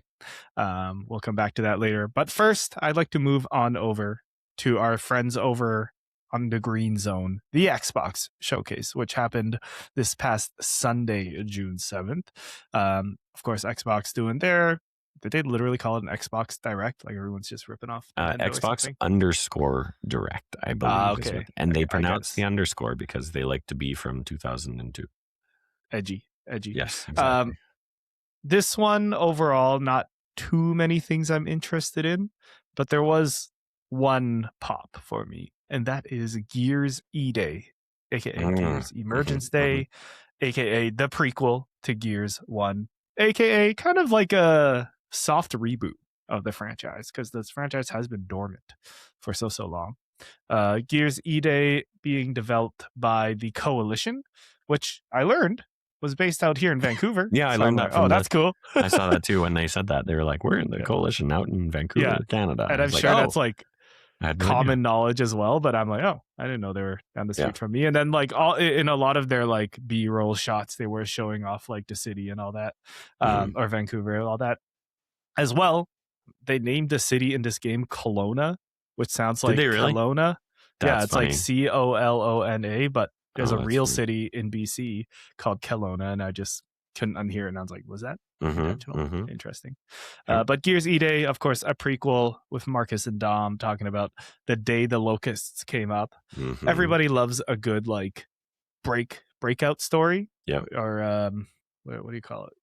[SPEAKER 1] We'll come back to that later. But first, I'd like to move on over to our friends over on the Green Zone, the Xbox showcase, which happened this past Sunday, June 7th. Of course, Xbox doing their, did they literally call it an Xbox Direct? Like everyone's just ripping off Nintendo or
[SPEAKER 2] Xbox
[SPEAKER 1] something?
[SPEAKER 2] _Direct, I believe.
[SPEAKER 1] Okay.
[SPEAKER 2] And they pronounce the underscore because they like to be from 2002.
[SPEAKER 1] Edgy.
[SPEAKER 2] Yes, exactly.
[SPEAKER 1] This one overall, not too many things I'm interested in, but there was one pop for me, and that is Gears E-Day, aka Gears Emergence Day, aka the prequel to Gears 1, aka kind of like a soft reboot of the franchise, because this franchise has been dormant for so long. Gears E-Day being developed by the Coalition, which I learned was based out here in Vancouver.
[SPEAKER 2] Yeah, I learned that from
[SPEAKER 1] that's cool.
[SPEAKER 2] I saw that too when they said that. They were like, we're in the Coalition out in Vancouver, Canada.
[SPEAKER 1] And I'm sure that's like common
[SPEAKER 2] no
[SPEAKER 1] knowledge as well, but I'm like, oh, I didn't know they were down the street from me. And then like all in a lot of their like B-roll shots, they were showing off like the city and all that, or Vancouver and all that as well. They named the city in this game Kelowna, which sounds like Kelowna.
[SPEAKER 2] That's
[SPEAKER 1] it's
[SPEAKER 2] funny.
[SPEAKER 1] like Colona, but there's a real
[SPEAKER 2] funny.
[SPEAKER 1] city in BC called Kelowna, and I just couldn't unhear it. And I was like, was that intentional? Interesting. But Gears E-Day, of course, a prequel with Marcus and Dom talking about the day the locusts came up. Everybody loves a good like breakout story.
[SPEAKER 2] Yeah.
[SPEAKER 1] Or what do you call it?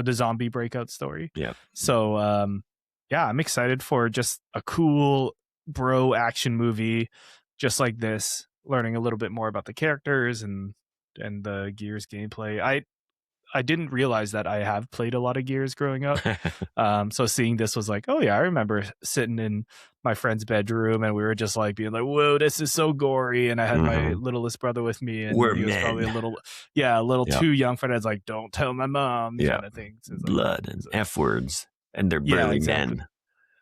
[SPEAKER 1] The zombie breakout story.
[SPEAKER 2] Yeah.
[SPEAKER 1] So I'm excited for just a cool bro action movie just like this, learning a little bit more about the characters and the Gears gameplay. I didn't realize that I have played a lot of Gears growing up. So seeing this was like, oh yeah, I remember sitting in my friend's bedroom and we were just like being like, whoa, this is so gory. And I had my littlest brother with me, and he was probably a little too young for that. It's like, don't tell my mom, kind of thing. So
[SPEAKER 2] blood and F words, and they're barely men.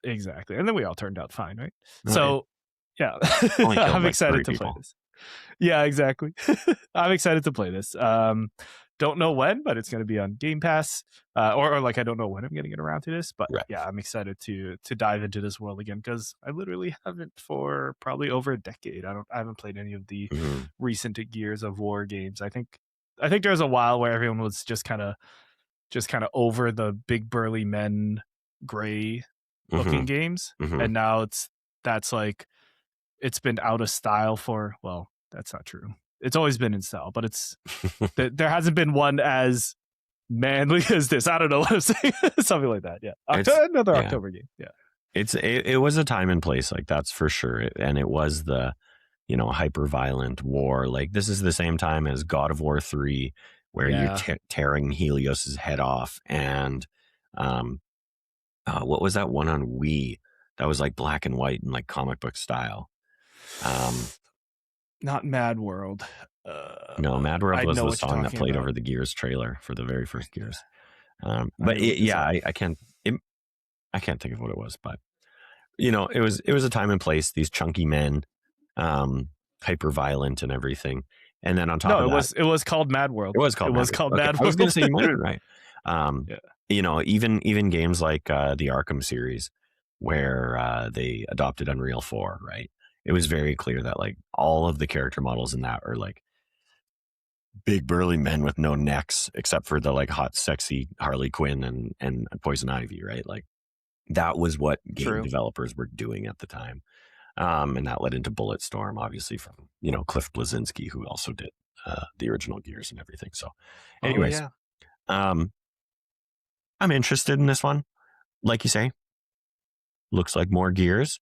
[SPEAKER 1] Exactly. And then we all turned out fine, right? So yeah, I'm excited to play this. Yeah, exactly. I'm excited to play this. Don't know when, but it's going to be on Game Pass, or like I don't know when I'm getting it around to this, but yeah, I'm excited to dive into this world again, because I literally haven't for probably over a decade. I haven't played any of the recent Gears of War games. I think there was a while where everyone was just kind of over the big burly men, gray looking games, and now it's been out of style for, well, that's not true. It's always been in style, but it's there hasn't been one as manly as this. I don't know what I'm saying. Something like that. Yeah. Another October game. Yeah.
[SPEAKER 2] It was a time and place, like that's for sure. And it was the, hyper violent war. Like this is the same time as God of War 3, where you're tearing Helios's head off. And what was that one on Wii that was like black and white and like comic book style?
[SPEAKER 1] Not Mad World.
[SPEAKER 2] No, Mad World was the song that played over the Gears trailer for the very first Gears. But I can't think of what it was, but it was a time and place. These chunky men, hyper violent and everything. And then on top of that,
[SPEAKER 1] it was called Mad World.
[SPEAKER 2] It was called Mad World.
[SPEAKER 1] Mad World.
[SPEAKER 2] I was going to say you might be right. Even games like the Arkham series, where they adopted Unreal 4, right? It was very clear that like all of the character models in that are like big burly men with no necks, except for the like hot, sexy Harley Quinn and Poison Ivy, right? Like that was what game developers were doing at the time. And that led into Bulletstorm, obviously from, Cliff Bleszinski, who also did the original Gears and everything. So,
[SPEAKER 1] Oh
[SPEAKER 2] anyways,
[SPEAKER 1] yeah.
[SPEAKER 2] I'm interested in this one. Like you say, looks like more Gears.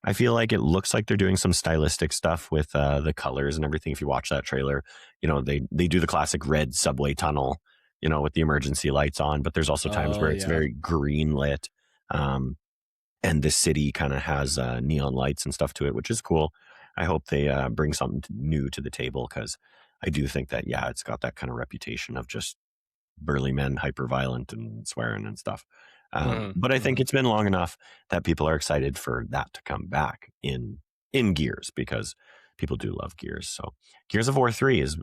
[SPEAKER 2] I feel like it looks like they're doing some stylistic stuff with the colors and everything. If you watch that trailer, they do the classic red subway tunnel, with the emergency lights on. But there's also times
[SPEAKER 1] Oh
[SPEAKER 2] where it's
[SPEAKER 1] yeah.
[SPEAKER 2] very green lit, and the city kind of has neon lights and stuff to it, which is cool. I hope they bring something new to the table, because I do think that it's got that kind of reputation of just burly men, hyper violent and swearing and stuff. But I think it's been long enough that people are excited for that to come back in Gears, because people do love Gears. So Gears of War 3 is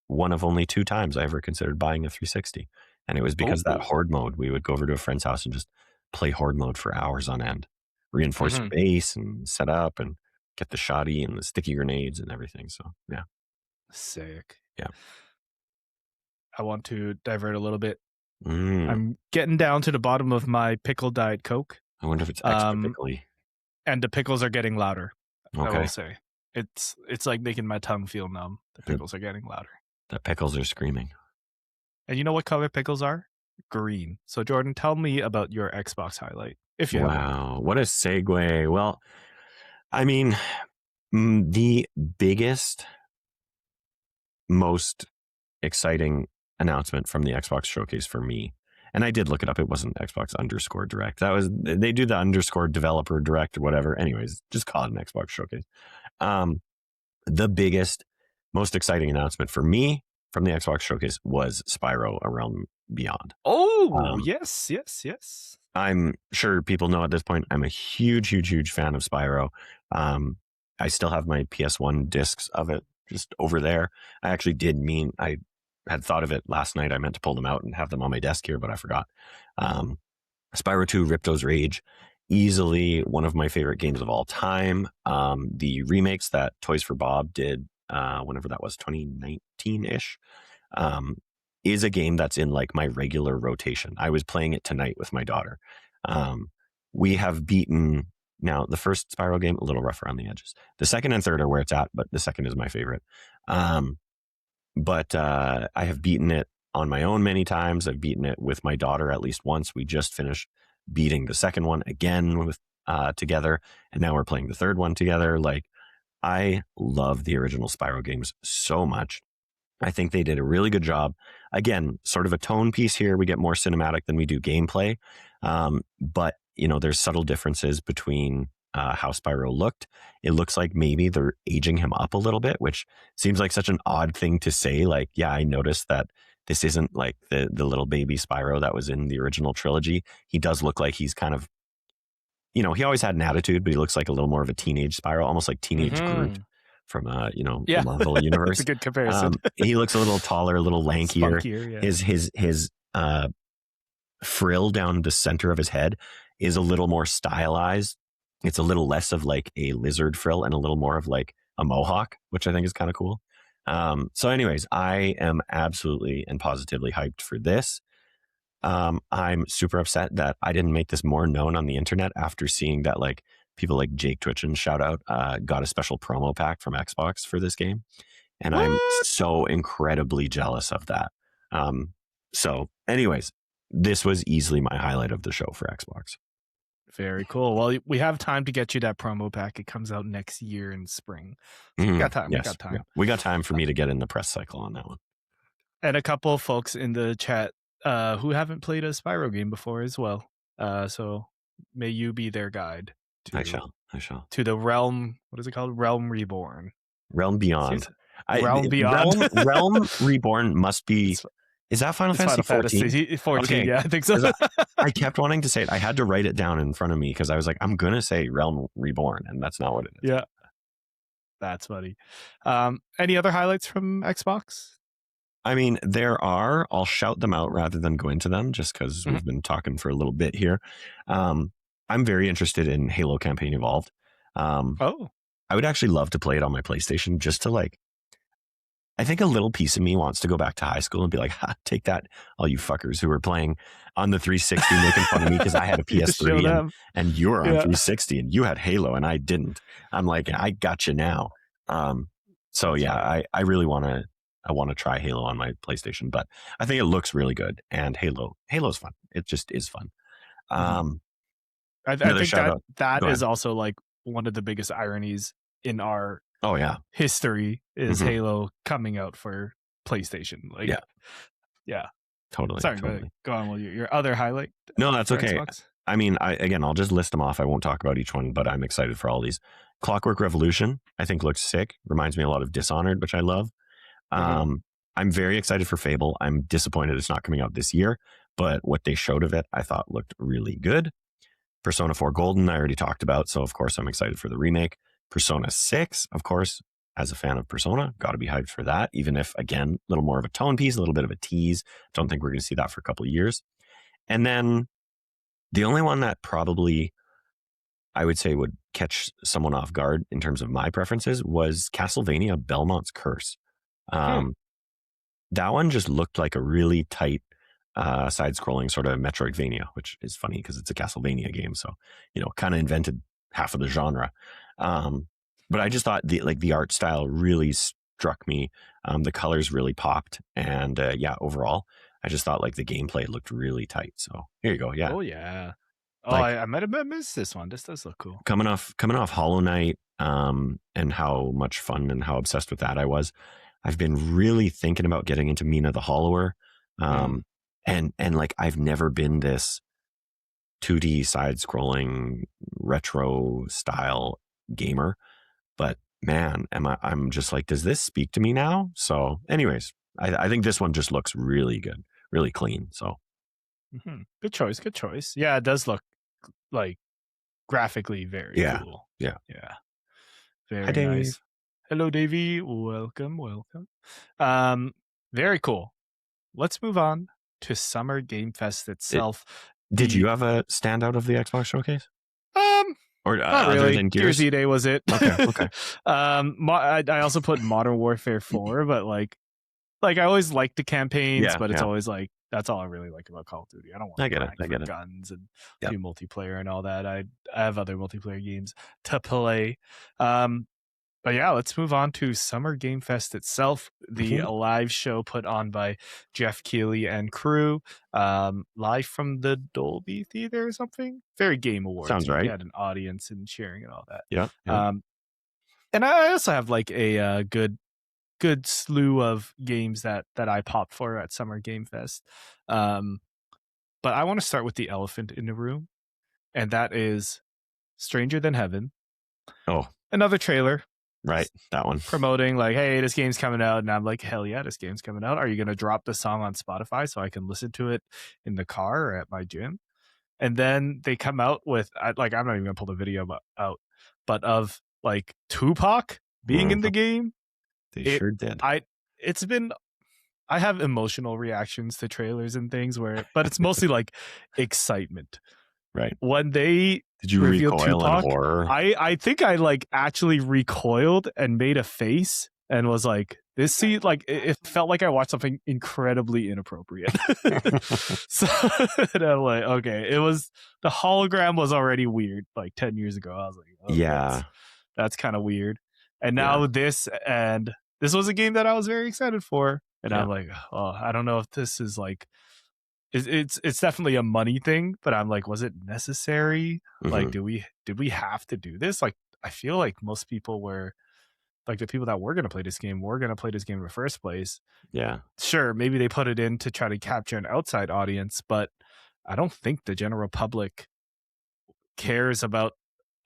[SPEAKER 2] one of only 2 times I ever considered buying a 360. And it was because of that horde mode. We would go over to a friend's house and just play horde mode for hours on end, reinforce your base and set up and get the shoddy and the sticky grenades and everything. So yeah.
[SPEAKER 1] Sick.
[SPEAKER 2] Yeah.
[SPEAKER 1] I want to divert a little bit.
[SPEAKER 2] Mm.
[SPEAKER 1] I'm getting down to the bottom of my pickle Diet Coke.
[SPEAKER 2] I wonder if it's extra pickly.
[SPEAKER 1] And the pickles are getting louder. I
[SPEAKER 2] Okay.
[SPEAKER 1] will say. It's like making my tongue feel numb. The pickles are getting louder.
[SPEAKER 2] The pickles are screaming.
[SPEAKER 1] And you know what color pickles are? Green. So Jordan, tell me about your Xbox highlight, if you have one.
[SPEAKER 2] Wow, what a segue. Well, I mean, the biggest, most exciting announcement from the Xbox showcase for me, and I did look it up, it wasn't Xbox _ Direct. That was, they do the _ developer direct or whatever. Anyways, just call it an Xbox showcase. The biggest, most exciting announcement for me from the Xbox showcase was Spyro: A Realm Beyond.
[SPEAKER 1] Oh, yes.
[SPEAKER 2] I'm sure people know at this point, I'm a huge fan of Spyro. I still have my PS1 discs of it just over there. I actually I had thought of it last night. I meant to pull them out and have them on my desk here, but I forgot. Spyro 2 Ripto's Rage, easily one of my favorite games of all time. The remakes that Toys for Bob did, whenever that was, 2019-ish, is a game that's in like my regular rotation. I was playing it tonight with my daughter. We have beaten, now the first Spyro game, a little rough around the edges. The second and third are where it's at, but the second is my favorite. But I have beaten it on my own many times. I've beaten it with my daughter at least once. We just finished beating the second one again with together, and now we're playing the third one together. Like, I love the original Spyro games so much. I think they did a really good job. Again, sort of a tone piece here. We get more cinematic than we do gameplay. But, there's subtle differences between how Spyro looked. It looks like maybe they're aging him up a little bit, which seems like such an odd thing to say. Like, yeah, I noticed that this isn't like the little baby Spyro that was in the original trilogy. He does look like he's kind of, he always had an attitude, but he looks like a little more of a teenage Spyro, almost like teenage Groot from the Marvel universe.
[SPEAKER 1] It's a good comparison.
[SPEAKER 2] He looks a little taller, a little lankier.
[SPEAKER 1] Spunkier, yeah.
[SPEAKER 2] His frill down the center of his head is a little more stylized. It's a little less of like a lizard frill and a little more of like a mohawk, which I think is kind of cool. So anyways, I am absolutely and positively hyped for this. I'm super upset that I didn't make this more known on the internet after seeing that like people like Jake Twitchen, shout out, got a special promo pack from Xbox for this game. And
[SPEAKER 1] What?
[SPEAKER 2] I'm so incredibly jealous of that. So anyways, this was easily my highlight of the show for Xbox.
[SPEAKER 1] Very cool. Well, we have time to get you that promo pack. It comes out next year in spring. So we got time.
[SPEAKER 2] Yes,
[SPEAKER 1] we got time.
[SPEAKER 2] Yeah. We got time for me to get in the press cycle on that one.
[SPEAKER 1] And a couple of folks in the chat who haven't played a Spyro game before as well. So may you be their guide.
[SPEAKER 2] I shall.
[SPEAKER 1] To the realm. What is it called? Realm Reborn.
[SPEAKER 2] Realm Beyond.
[SPEAKER 1] Realm Beyond.
[SPEAKER 2] Realm Reborn must be. Is that Final Fantasy 14?
[SPEAKER 1] 14,
[SPEAKER 2] okay.
[SPEAKER 1] Yeah, I think so.
[SPEAKER 2] I kept wanting to say it. I had to write it down in front of me because I was like, I'm going to say Realm Reborn, and that's not what it is.
[SPEAKER 1] Yeah. That's funny. Any other highlights from Xbox?
[SPEAKER 2] I mean, there are. I'll shout them out rather than go into them just because we've been talking for a little bit here. I'm very interested in Halo Campaign Evolved. I would actually love to play it on my PlayStation just to like, I think a little piece of me wants to go back to high school and be like, take that, all you fuckers who were playing on the 360 making fun of me because I had a PS3 and you were on 360 and you had Halo and I didn't. I'm like, I got you now. So
[SPEAKER 1] That's
[SPEAKER 2] yeah,
[SPEAKER 1] funny.
[SPEAKER 2] I really want to try Halo on my PlayStation, but I think it looks really good. And Halo's fun. It just is fun.
[SPEAKER 1] Mhm. I
[SPEAKER 2] Another
[SPEAKER 1] think
[SPEAKER 2] shout
[SPEAKER 1] that
[SPEAKER 2] out.
[SPEAKER 1] that
[SPEAKER 2] Go
[SPEAKER 1] is
[SPEAKER 2] ahead.
[SPEAKER 1] also like one of the biggest ironies in our
[SPEAKER 2] Oh yeah.
[SPEAKER 1] history is
[SPEAKER 2] Hmm.
[SPEAKER 1] Halo coming out for PlayStation. Like,
[SPEAKER 2] Yeah.
[SPEAKER 1] yeah.
[SPEAKER 2] Totally.
[SPEAKER 1] Sorry,
[SPEAKER 2] Totally.
[SPEAKER 1] go on with your other highlight
[SPEAKER 2] No, that's
[SPEAKER 1] for
[SPEAKER 2] okay.
[SPEAKER 1] Xbox.
[SPEAKER 2] I mean, I'll just list them off. I won't talk about each one, but I'm excited for all these. Clockwork Revolution, I think looks sick. Reminds me a lot of Dishonored, which I love.
[SPEAKER 1] Uh-huh.
[SPEAKER 2] I'm very excited for Fable. I'm disappointed it's not coming out this year, but what they showed of it, I thought looked really good. Persona 4 Golden, I already talked about, so of course I'm excited for the remake. Persona 6, of course, as a fan of Persona, got to be hyped for that, even if, again, a little more of a tone piece, a little bit of a tease. Don't think we're going to see that for a couple of years. And then the only one that probably I would say would catch someone off guard in terms of my preferences was Castlevania Belmont's Curse.
[SPEAKER 1] Hmm.
[SPEAKER 2] Um, that one just looked like a really tight side-scrolling sort of Metroidvania, which is funny because it's a Castlevania game, so kind of invented half of the genre. But I just thought the art style really struck me. The colors really popped, and yeah, overall, I just thought like the gameplay looked really tight. So here you go, yeah,
[SPEAKER 1] Oh yeah. Oh,
[SPEAKER 2] like
[SPEAKER 1] I might have missed this one. This does look cool.
[SPEAKER 2] coming off Hollow Knight, and how much fun and how obsessed with that I was. I've been really thinking about getting into Mina the Hollower,
[SPEAKER 1] Mm.
[SPEAKER 2] and like I've never been this 2D side-scrolling retro style gamer, but man, I'm just like, does this speak to me now? So, anyways, I think this one just looks really good, really clean. So,
[SPEAKER 1] Hmm. Good choice. Good choice. Yeah, it does look like graphically very
[SPEAKER 2] yeah,
[SPEAKER 1] cool.
[SPEAKER 2] yeah.
[SPEAKER 1] Yeah.
[SPEAKER 2] Hi,
[SPEAKER 1] Very
[SPEAKER 2] Dave.
[SPEAKER 1] nice. Hello, Davey. Welcome, welcome. Um, very cool. Let's move on to Summer Game Fest
[SPEAKER 2] It,
[SPEAKER 1] itself.
[SPEAKER 2] did
[SPEAKER 1] The
[SPEAKER 2] you have a standout of the Xbox showcase,
[SPEAKER 1] um,
[SPEAKER 2] or
[SPEAKER 1] not
[SPEAKER 2] other
[SPEAKER 1] really.
[SPEAKER 2] than
[SPEAKER 1] Gears
[SPEAKER 2] Gears?
[SPEAKER 1] E-Day was it.
[SPEAKER 2] Okay, okay.
[SPEAKER 1] I also put Modern Warfare 4, but like I always like the campaigns,
[SPEAKER 2] Yeah,
[SPEAKER 1] but it's
[SPEAKER 2] yeah.
[SPEAKER 1] always like that's all I really like about Call of Duty. I don't want
[SPEAKER 2] I
[SPEAKER 1] to
[SPEAKER 2] get it.
[SPEAKER 1] grind
[SPEAKER 2] I
[SPEAKER 1] for
[SPEAKER 2] get it.
[SPEAKER 1] guns and
[SPEAKER 2] Yep.
[SPEAKER 1] do multiplayer and all that. I have other multiplayer games to play. Um, but yeah, let's move on to Summer Game Fest itself, the
[SPEAKER 2] Mhm.
[SPEAKER 1] live show put on by Jeff Keighley and crew, live from the Dolby Theater or something. Very Game Awards.
[SPEAKER 2] Sounds
[SPEAKER 1] He
[SPEAKER 2] right.
[SPEAKER 1] had an audience and cheering and all that.
[SPEAKER 2] Yep, yep.
[SPEAKER 1] Um, and I also have like a good slew of games that I popped for at Summer Game Fest. Um, but I want to start with the elephant in the room, and that is Stranger Than Heaven.
[SPEAKER 2] Oh,
[SPEAKER 1] Another trailer
[SPEAKER 2] right. That one.
[SPEAKER 1] promoting like, hey, this game's coming out, and I'm like, hell yeah, this game's coming out. Are you gonna drop the song on Spotify so I can listen to it in the car or at my gym? And then they come out with like, I'm not even gonna pull the video out, but of like Tupac being in the
[SPEAKER 2] Mhm.
[SPEAKER 1] game.
[SPEAKER 2] They
[SPEAKER 1] It
[SPEAKER 2] sure did.
[SPEAKER 1] I it's been I have emotional reactions to trailers and things but it's mostly like excitement.
[SPEAKER 2] Right.
[SPEAKER 1] When they
[SPEAKER 2] Did you
[SPEAKER 1] revealed
[SPEAKER 2] recoil in
[SPEAKER 1] Tupac,
[SPEAKER 2] horror?
[SPEAKER 1] I think I like actually recoiled and made a face and was like, this scene, like it felt like I watched something incredibly inappropriate. So and I'm like, okay, it was the hologram was already weird like 10 years ago. I was like, oh,
[SPEAKER 2] Yeah.
[SPEAKER 1] that's kind of weird. And
[SPEAKER 2] Yeah.
[SPEAKER 1] now this was a game that I was very excited for. And
[SPEAKER 2] Yeah.
[SPEAKER 1] I'm like, oh, I don't know if this is like it's definitely a money thing, but I'm like, was it necessary? Like,
[SPEAKER 2] Mhm.
[SPEAKER 1] did we have to do this? Like, I feel like most people were like the people that were gonna play this game were gonna play this game in the first place.
[SPEAKER 2] Yeah.
[SPEAKER 1] Sure, maybe they put it in to try to capture an outside audience, but I don't think the general public cares about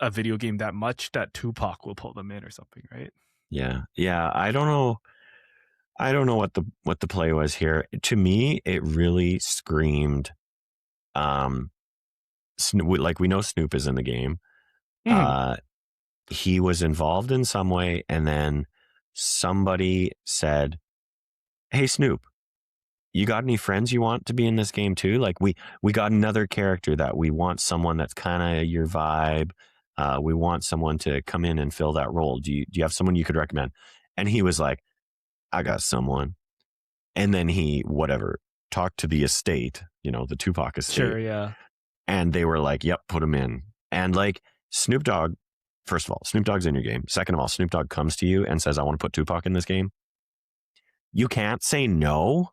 [SPEAKER 1] a video game that much that Tupac will pull them in or something, right?
[SPEAKER 2] Yeah. Yeah. I don't know. I don't know what the play was here. To me, it really screamed. Um, like we know Snoop is in the game.
[SPEAKER 1] Mhm.
[SPEAKER 2] Uh, he was involved in some way, and then somebody said, "Hey, Snoop, you got any friends you want to be in this game too? Like we got another character that we want someone that's kind of your vibe. We want someone to come in and fill that role. Do you have someone you could recommend?" And he was like, "I got someone." And then he whatever talked to the estate, the Tupac estate,
[SPEAKER 1] Sure, yeah.
[SPEAKER 2] and they were like, "Yep, put him in." And like Snoop Dogg first of all, Snoop Dogg's in your game. Second of all, Snoop Dogg comes to you and says, I want to put Tupac in this game. You can't say no,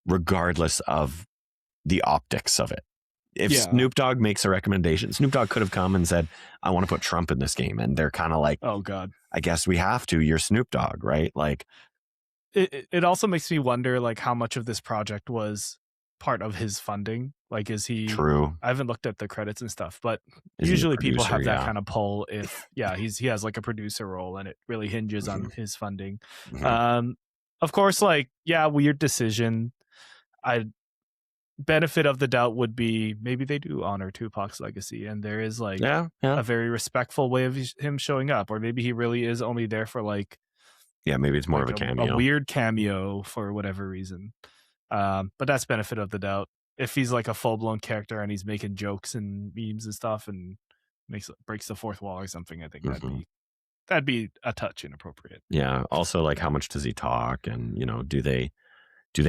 [SPEAKER 2] regardless of the optics of it. If Snoop Dogg makes a recommendation, Snoop Dogg could have come and said, I want to put Trump in this game. And they're kind of like,
[SPEAKER 1] oh God,
[SPEAKER 2] I guess we have to. You're Snoop Dogg, right? Like,
[SPEAKER 1] it also makes me wonder, like, how much of this project was part of his funding. Like, is he
[SPEAKER 2] true?
[SPEAKER 1] I haven't looked at the credits and stuff, but
[SPEAKER 2] Is he a
[SPEAKER 1] usually people
[SPEAKER 2] producer?
[SPEAKER 1] have that
[SPEAKER 2] Yeah.
[SPEAKER 1] kind of pull if he has like a producer role, and it really hinges on his funding. Of course, like, weird decision. I benefit of the doubt would be maybe they do honor Tupac's legacy, and there is like a very respectful way of him showing up, or maybe he really is only there for like
[SPEAKER 2] maybe it's more
[SPEAKER 1] like
[SPEAKER 2] of a cameo,
[SPEAKER 1] a weird cameo for whatever reason. But that's benefit of the doubt. If he's like a full blown character and he's making jokes and memes and stuff and breaks the fourth wall or something, I think that'd be a touch inappropriate.
[SPEAKER 2] Yeah. Also, like, how much does he talk? And do they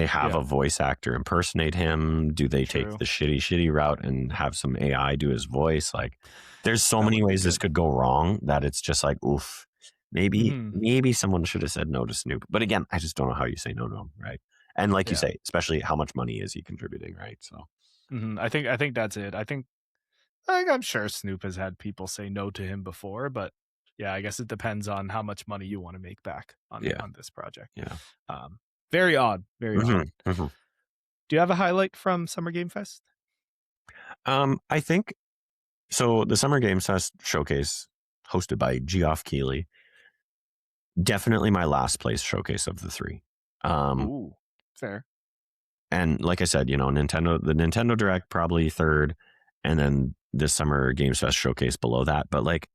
[SPEAKER 2] have a voice actor impersonate him? Do they take the shitty route and have some AI do his voice? Like, there's so many ways this could go wrong that it's just like, oof. Maybe someone should have said no to Snoop. But again, I just don't know how you say no to him, right? And like you say, especially how much money is he contributing, right? So
[SPEAKER 1] I think that's it. I'm sure Snoop has had people say no to him before, but I guess it depends on how much money you want to make back on this project.
[SPEAKER 2] Yeah.
[SPEAKER 1] Very odd. Very odd. Do you have a highlight from Summer Game Fest?
[SPEAKER 2] I think so. The Summer Game Fest showcase hosted by Geoff Keighley. Definitely my last place showcase of the three.
[SPEAKER 1] Ooh, fair.
[SPEAKER 2] And like I said, the Nintendo Direct probably third, and then this Summer Games Fest showcase below that. But like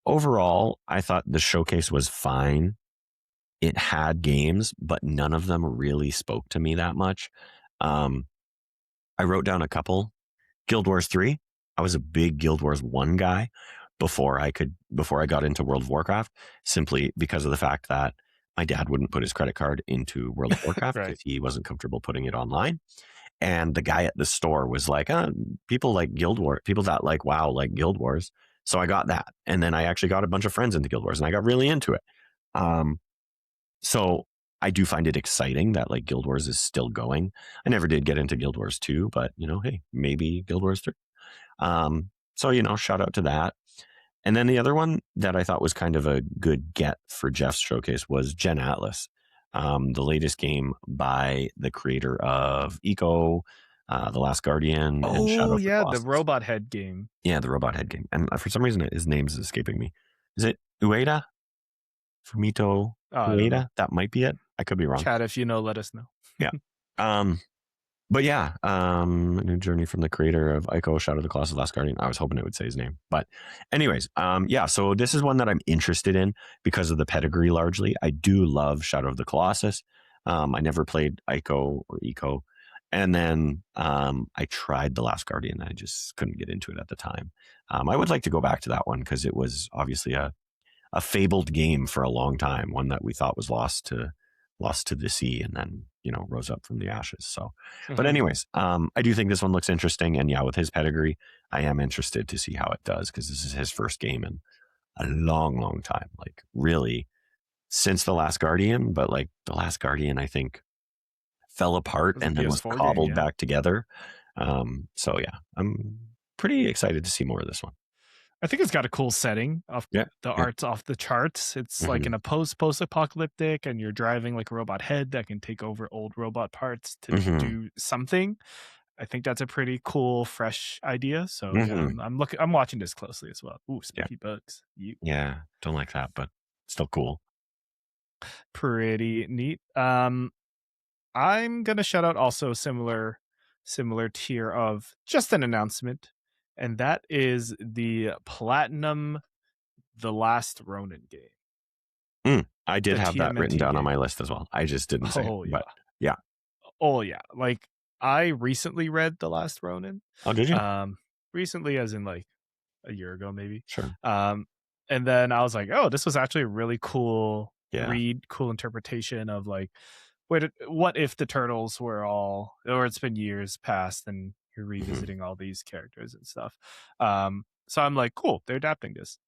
[SPEAKER 2] overall, I thought the showcase was fine. It had games, but none of them really spoke to me that much. I wrote down a couple. Guild Wars 3. I was a big Guild Wars 1 guy before I got into World of Warcraft, simply because of the fact that my dad wouldn't put his credit card into World of Warcraft because he wasn't comfortable putting it online. And the guy at the store was like, people like Guild Wars, people that like WoW like Guild Wars. So I got that. And then I actually got a bunch of friends into Guild Wars and I got really into it. So I do find it exciting that like Guild Wars is still going. I never did get into Guild Wars 2, but hey, maybe Guild Wars 3. So, shout out to that. And then the other one that I thought was kind of a good get for Jeff's showcase was Gen Atlas, the latest game by the creator of Eco, The Last Guardian, and Shadow of the Colossus.
[SPEAKER 1] The robot head game.
[SPEAKER 2] Yeah, the robot head game. And for some reason, his name is escaping me. Is it Ueda? Fumito Ueda? That might be it. I could be wrong.
[SPEAKER 1] Chat, if you know, let us know.
[SPEAKER 2] Yeah. But yeah, a new journey from the creator of Ico, Shadow of the Colossus, Last Guardian. I was hoping it would say his name. But anyways, so this is one that I'm interested in because of the pedigree largely. I do love Shadow of the Colossus. I never played Ico or Eco. And then I tried The Last Guardian. I just couldn't get into it at the time. I would like to go back to that one because it was obviously a fabled game for a long time, one that we thought was lost to the sea and then rose up from the ashes. So but anyways, I do think this one looks interesting, and with his pedigree I am interested to see how it does, because this is his first game in a long time, like really since The Last Guardian. But like The Last Guardian, I think, fell apart and then was cobbled back together. So yeah, I'm pretty excited to see more of this one.
[SPEAKER 1] I think it's got a cool setting. The art's off the charts. It's like in a post-apocalyptic, and you're driving like a robot head that can take over old robot parts to do something. I think that's a pretty cool, fresh idea. So I'm watching this closely as well. Ooh, spooky bugs.
[SPEAKER 2] Yeah, don't like that, but still cool.
[SPEAKER 1] Pretty neat. I'm gonna shout out also similar tier of just an announcement. And that is the Platinum The Last Ronin game.
[SPEAKER 2] I did have that written down on my list as well. I just didn't say it. But yeah.
[SPEAKER 1] Oh, yeah. Like, I recently read The Last Ronin.
[SPEAKER 2] Oh, did you?
[SPEAKER 1] Recently, as in like a year ago, maybe.
[SPEAKER 2] Sure.
[SPEAKER 1] And then I was like, oh, this was actually a really cool read, cool interpretation of like, what if the turtles were or it's been years past and you're revisiting all these characters and stuff. So I'm like, cool, they're adapting this.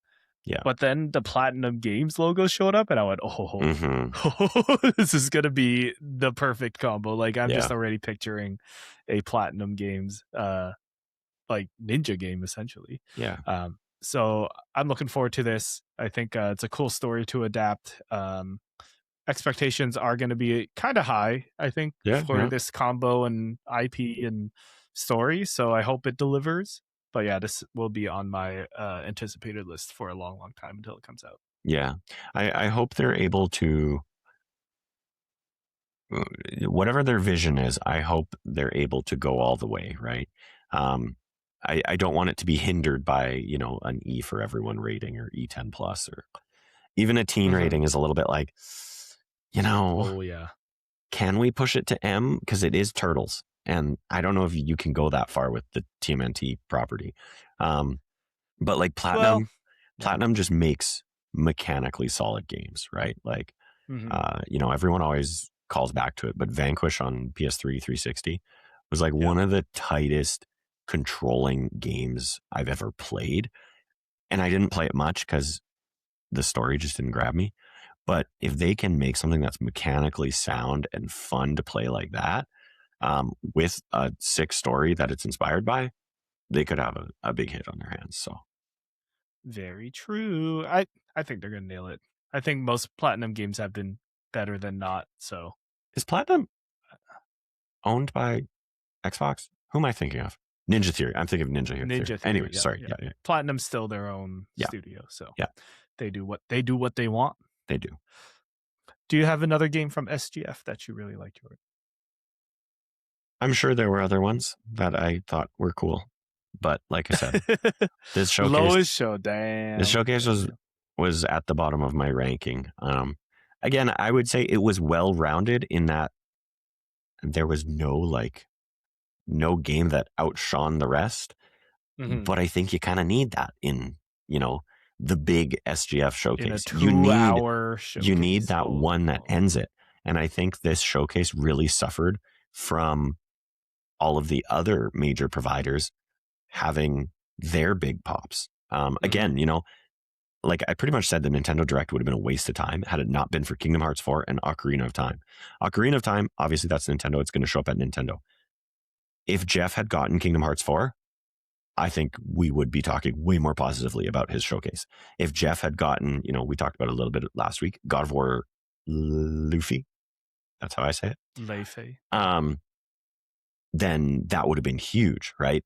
[SPEAKER 2] Yeah.
[SPEAKER 1] But then the Platinum Games logo showed up, and I went, oh,
[SPEAKER 2] Mm-hmm.
[SPEAKER 1] this is gonna be the perfect combo. Like I'm
[SPEAKER 2] Yeah.
[SPEAKER 1] just already picturing a Platinum Games like ninja game essentially.
[SPEAKER 2] Yeah.
[SPEAKER 1] So I'm looking forward to this. I think it's a cool story to adapt. Expectations are going to be kind of high, I think,
[SPEAKER 2] Yeah.
[SPEAKER 1] for
[SPEAKER 2] Yeah.
[SPEAKER 1] this combo and IP and story. So I hope it delivers. But yeah, this will be on my anticipated list for a long, long time until it comes out.
[SPEAKER 2] Yeah. I hope they're able to, whatever their vision is, I hope they're able to go all the way, right? Um, I don't want it to be hindered by, an E for everyone rating or E10 plus, or even a teen
[SPEAKER 1] Mm-hmm.
[SPEAKER 2] rating is a little bit like, you know,
[SPEAKER 1] Oh yeah.
[SPEAKER 2] can we push it to M? Because it is Turtles. And I don't know if you can go that far with the TMNT property. But like
[SPEAKER 1] Well, yeah.
[SPEAKER 2] Platinum just makes mechanically solid games, right? Like,
[SPEAKER 1] Mm-hmm.
[SPEAKER 2] everyone always calls back to it, but Vanquish on PS3 360 was like
[SPEAKER 1] Yeah.
[SPEAKER 2] one of the tightest controlling games I've ever played. And I didn't play it much because the story just didn't grab me. But if they can make something that's mechanically sound and fun to play like that, with a sick story that it's inspired by, they could have a big hit on their hands. So
[SPEAKER 1] Very true. I think they're gonna nail it. I think most Platinum games have been better than not. So
[SPEAKER 2] is Platinum owned by Xbox? Who am I thinking of? Ninja Theory. I'm thinking of Ninja Theory.
[SPEAKER 1] Ninja
[SPEAKER 2] Anyway,
[SPEAKER 1] Theory, yeah,
[SPEAKER 2] sorry.
[SPEAKER 1] yeah.
[SPEAKER 2] Yeah, yeah,
[SPEAKER 1] Platinum's still their own
[SPEAKER 2] yeah,
[SPEAKER 1] studio, so
[SPEAKER 2] yeah.
[SPEAKER 1] they do what they want.
[SPEAKER 2] They do.
[SPEAKER 1] Do you have another game from SGF that you really liked, Jordan?
[SPEAKER 2] I'm sure there were other ones that I thought were cool, but like I said, this showcase,
[SPEAKER 1] Lowest show,
[SPEAKER 2] this
[SPEAKER 1] damn,
[SPEAKER 2] showcase was at the bottom of my ranking. Again, I would say it was well rounded in that there was no game that outshone the rest.
[SPEAKER 1] mm-hmm.
[SPEAKER 2] But I think you kind of need that in, the big SGF
[SPEAKER 1] In a
[SPEAKER 2] showcase.
[SPEAKER 1] 2 hour
[SPEAKER 2] You need
[SPEAKER 1] showcase.
[SPEAKER 2] that one that
[SPEAKER 1] Oh.
[SPEAKER 2] ends it. And I think this showcase really suffered from all of the other major providers having their big pops. Again, like I pretty much said, the Nintendo Direct would have been a waste of time had it not been for Kingdom Hearts 4 and Ocarina of Time. Ocarina of Time, obviously that's Nintendo. It's going to show up at Nintendo. If Jeff had gotten Kingdom Hearts 4, I think we would be talking way more positively about his showcase. If Jeff had gotten, we talked about it a little bit last week, God of War Luffy, that's how I say it.
[SPEAKER 1] Leifei.
[SPEAKER 2] Then that would have been huge, right?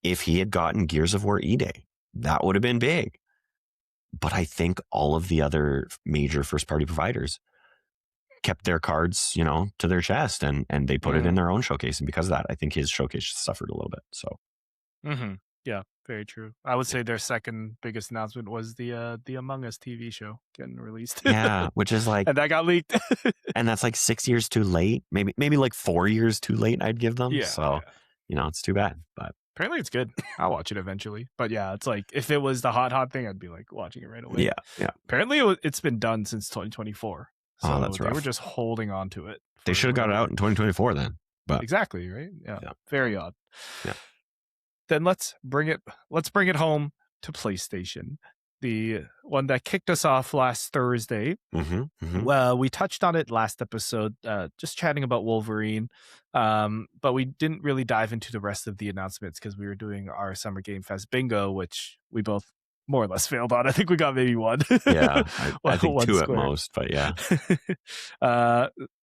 [SPEAKER 2] If he had gotten Gears of War E-Day, that would have been big. But I think all of the other major first-party providers kept their cards, to their chest, and they put it in their own showcase. And because of that, I think his showcase suffered a little bit. So,
[SPEAKER 1] Yeah, very true. I would say their second biggest announcement was the Among Us TV show getting released.
[SPEAKER 2] yeah, which is like,
[SPEAKER 1] and that got leaked.
[SPEAKER 2] and that's like 6 years too late. Maybe like 4 years too late. I'd give them.
[SPEAKER 1] Yeah,
[SPEAKER 2] So,
[SPEAKER 1] yeah.
[SPEAKER 2] it's too bad. But
[SPEAKER 1] Apparently it's good. I'll watch it eventually. But yeah, it's like if it was the hot thing, I'd be like watching it right away.
[SPEAKER 2] yeah.
[SPEAKER 1] Apparently it's been done since 2024. So
[SPEAKER 2] Oh, that's
[SPEAKER 1] they
[SPEAKER 2] rough.
[SPEAKER 1] were just holding on to it.
[SPEAKER 2] They should have got it out in 2024 then. But
[SPEAKER 1] exactly, right? Yeah.
[SPEAKER 2] Yeah.
[SPEAKER 1] Very odd.
[SPEAKER 2] Yeah.
[SPEAKER 1] Then let's bring it home to PlayStation. The one that kicked us off last Thursday. Well, we touched on it last episode, just chatting about Wolverine, but we didn't really dive into the rest of the announcements because we were doing our Summer Game Fest bingo, which we both more or less failed on. I think we got maybe one.
[SPEAKER 2] Yeah, I think
[SPEAKER 1] one
[SPEAKER 2] two
[SPEAKER 1] square.
[SPEAKER 2] at most, but yeah.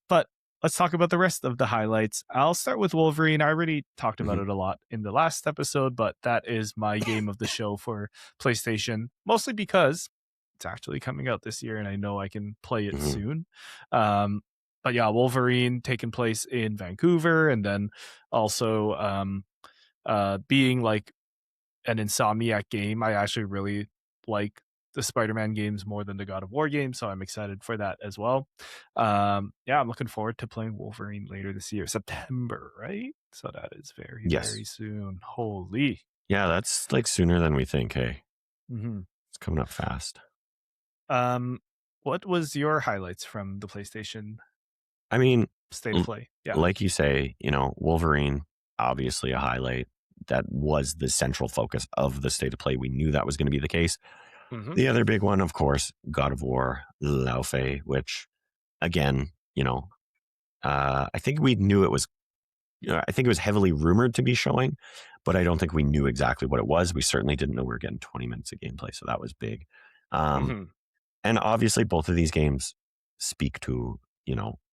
[SPEAKER 1] But let's talk about the rest of the highlights. I'll start with Wolverine. I already talked about it a lot in the last episode, but that is my game of the show for PlayStation, mostly because it's actually coming out this year and I know I can play it soon. But yeah, Wolverine taking place in Vancouver, and then also being like an Insomniac game. I actually really like the Spider-Man games more than the God of War games, so I'm excited for that as well. I'm looking forward to playing Wolverine later this year, September, right? So that is very, very soon. Holy.
[SPEAKER 2] Yeah, that's like sooner than we think, hey.
[SPEAKER 1] Mm-hmm.
[SPEAKER 2] It's coming up fast.
[SPEAKER 1] What was your highlights from the PlayStation?
[SPEAKER 2] I mean,
[SPEAKER 1] State of Play. Yeah.
[SPEAKER 2] Like you say, Wolverine, obviously a highlight. that was the central focus of the state of play. We knew that was going to be the case.
[SPEAKER 1] Mm-hmm.
[SPEAKER 2] The other big one, of course, God of War, Lao Fei, which again, I think we knew it was, I think it was heavily rumored to be showing, but I don't think we knew exactly what it was. We certainly didn't know we were getting 20 minutes of gameplay. So that was big.
[SPEAKER 1] Mm-hmm.
[SPEAKER 2] And obviously both of these games speak to,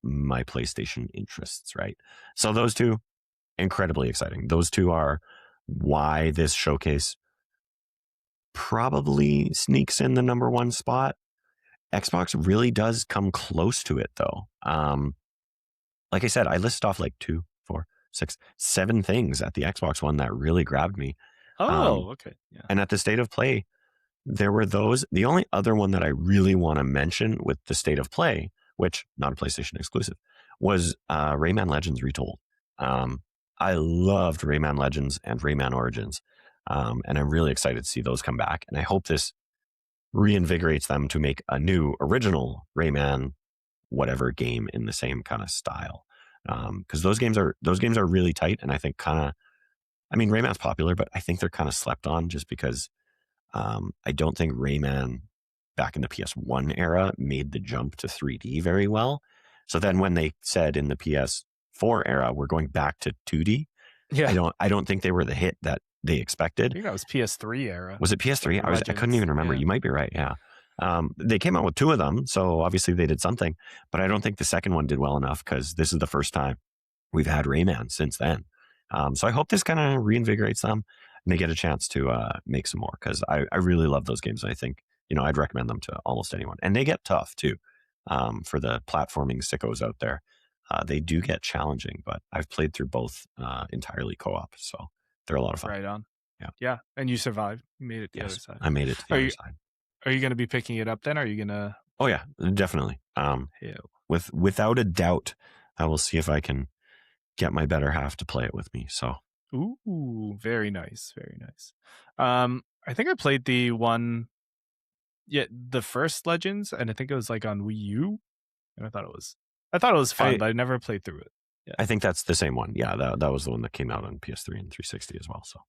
[SPEAKER 2] my PlayStation interests, right? So those two, incredibly exciting. Those two are why this showcase probably sneaks in the number one spot. Xbox really does come close to it, though. Like I said, I listed off like 2, 4, 6, 7 things at the Xbox One that really grabbed me.
[SPEAKER 1] Oh, okay. Yeah.
[SPEAKER 2] And at the state of play, there were those. The only other one that I really want to mention with the state of play, which not a PlayStation exclusive, was Rayman Legends Retold. I loved Rayman Legends and Rayman Origins. And I'm really excited to see those come back. And I hope this reinvigorates them to make a new original Rayman whatever game in the same kind of style. Because those games are really tight, and I think Rayman's popular, but I think they're kind of slept on just because I don't think Rayman back in the PS1 era made the jump to 3D very well. So then when they said in the PS4 era we're going back to 2D,
[SPEAKER 1] Yeah.
[SPEAKER 2] I don't think they were the hit that they
[SPEAKER 1] I
[SPEAKER 2] expected.
[SPEAKER 1] think that was PS3 era.
[SPEAKER 2] Was it PS3? I couldn't even remember.
[SPEAKER 1] Yeah.
[SPEAKER 2] You might be right. Yeah. They came out with 2 of them, so obviously they did something, but I don't think the second one did well enough because this is the first time we've had Rayman since then. So I hope this kind of reinvigorates them and they get a chance to make some more because I really love those games. And I think, I'd recommend them to almost anyone. And they get tough too for the platforming sickos out there. They do get challenging, but I've played through both entirely co-op, so they're a lot of fun.
[SPEAKER 1] Right on.
[SPEAKER 2] Yeah.
[SPEAKER 1] Yeah. And you survived. You made it to the other
[SPEAKER 2] Yes,
[SPEAKER 1] side.
[SPEAKER 2] I made it to the other side.
[SPEAKER 1] Are you going to be picking it up then? Are you going to?
[SPEAKER 2] Oh yeah, definitely. Without a doubt, I will see if I can get my better half to play it with me. So,
[SPEAKER 1] Ooh, very nice, very nice. I think I played the first Legends, and I think it was like on Wii U, and I thought it was fun, but I never played through it. Yeah.
[SPEAKER 2] I think that's the same one. Yeah, that was the one that came out on PS3 and 360 as well. So,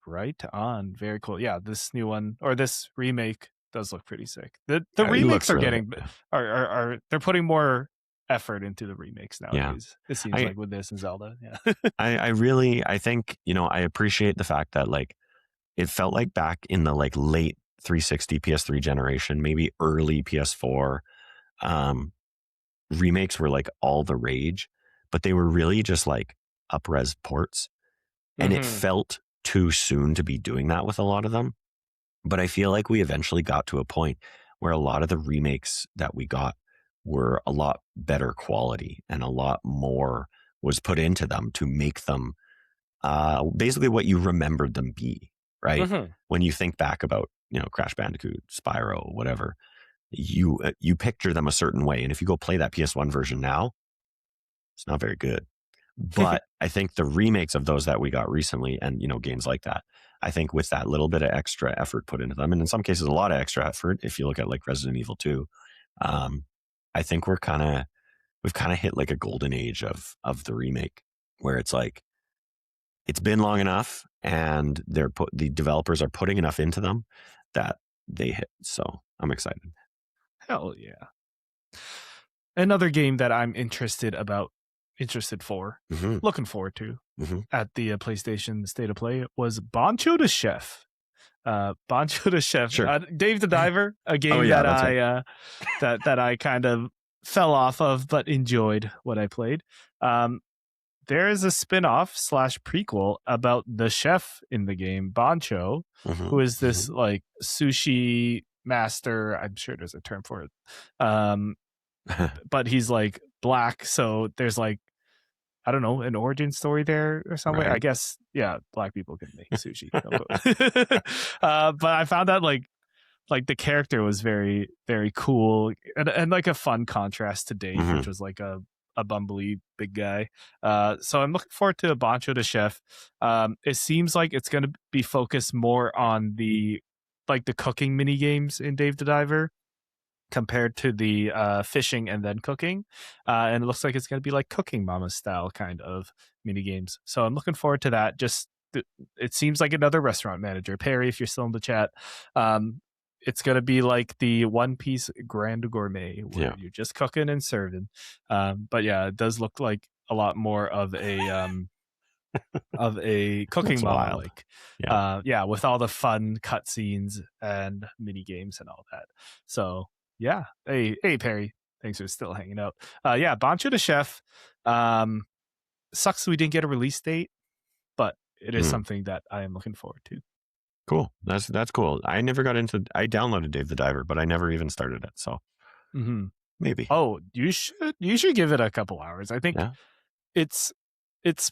[SPEAKER 1] right on, very cool. Yeah, this new one or this remake does look pretty sick. The remakes are really are they're putting more effort into the remakes nowadays. Yeah. It seems like with this and Zelda. Yeah.
[SPEAKER 2] I think, I appreciate the fact that like it felt like back in the like late 360 PS3 generation, maybe early PS4, remakes were like all the rage, but they were really just like up-res ports. And it felt too soon to be doing that with a lot of them. But I feel like we eventually got to a point where a lot of the remakes that we got were a lot better quality and a lot more was put into them to make them basically what you remembered them be, right? When you think back about, Crash Bandicoot, Spyro, whatever, you picture them a certain way. And if you go play that PS1 version now, it's not very good. But I think the remakes of those that we got recently and, games like that, I think with that little bit of extra effort put into them, and in some cases, a lot of extra effort, if you look at like Resident Evil 2, I think we've kind of hit like a golden age of the remake where it's like, it's been long enough and the developers are putting enough into them that they hit. So I'm excited.
[SPEAKER 1] Hell yeah. Another game that I'm interested for, looking forward to at the PlayStation State of Play was Bancho the Chef. Bancho the Chef,
[SPEAKER 2] sure.
[SPEAKER 1] Dave the Diver, a game that I kind of fell off of, but enjoyed what I played. There is a spin-off / prequel about the chef in the game, Bancho, who is this like sushi master. I'm sure there's a term for it. But he's like black, so there's like, I don't know, an origin story there or something. Right. I guess, yeah, black people can make sushi. But I found that like the character was very, very cool and like a fun contrast to Dave, which was like a bumbly big guy. So I'm looking forward to Bancho the Chef. It seems like it's going to be focused more on the cooking mini games in Dave the Diver compared to the fishing and then cooking. And it looks like it's going to be like Cooking Mama style kind of mini games. So I'm looking forward to that. Just it seems like another restaurant manager. Perry, if you're still in the chat, it's going to be like the One Piece Grand Gourmet, where you're just cooking and serving. But yeah, it does look like a lot more of a cooking
[SPEAKER 2] That's
[SPEAKER 1] mama,
[SPEAKER 2] wild.
[SPEAKER 1] like with all the fun cutscenes and mini games and all that. So yeah, hey Perry, thanks for still hanging out. Bancho the Chef. Sucks we didn't get a release date, but it is something that I am looking forward to.
[SPEAKER 2] Cool. That's cool. I never got into. I downloaded Dave the Diver, but I never even started it. So maybe.
[SPEAKER 1] Oh, you should give it a couple hours. I think it's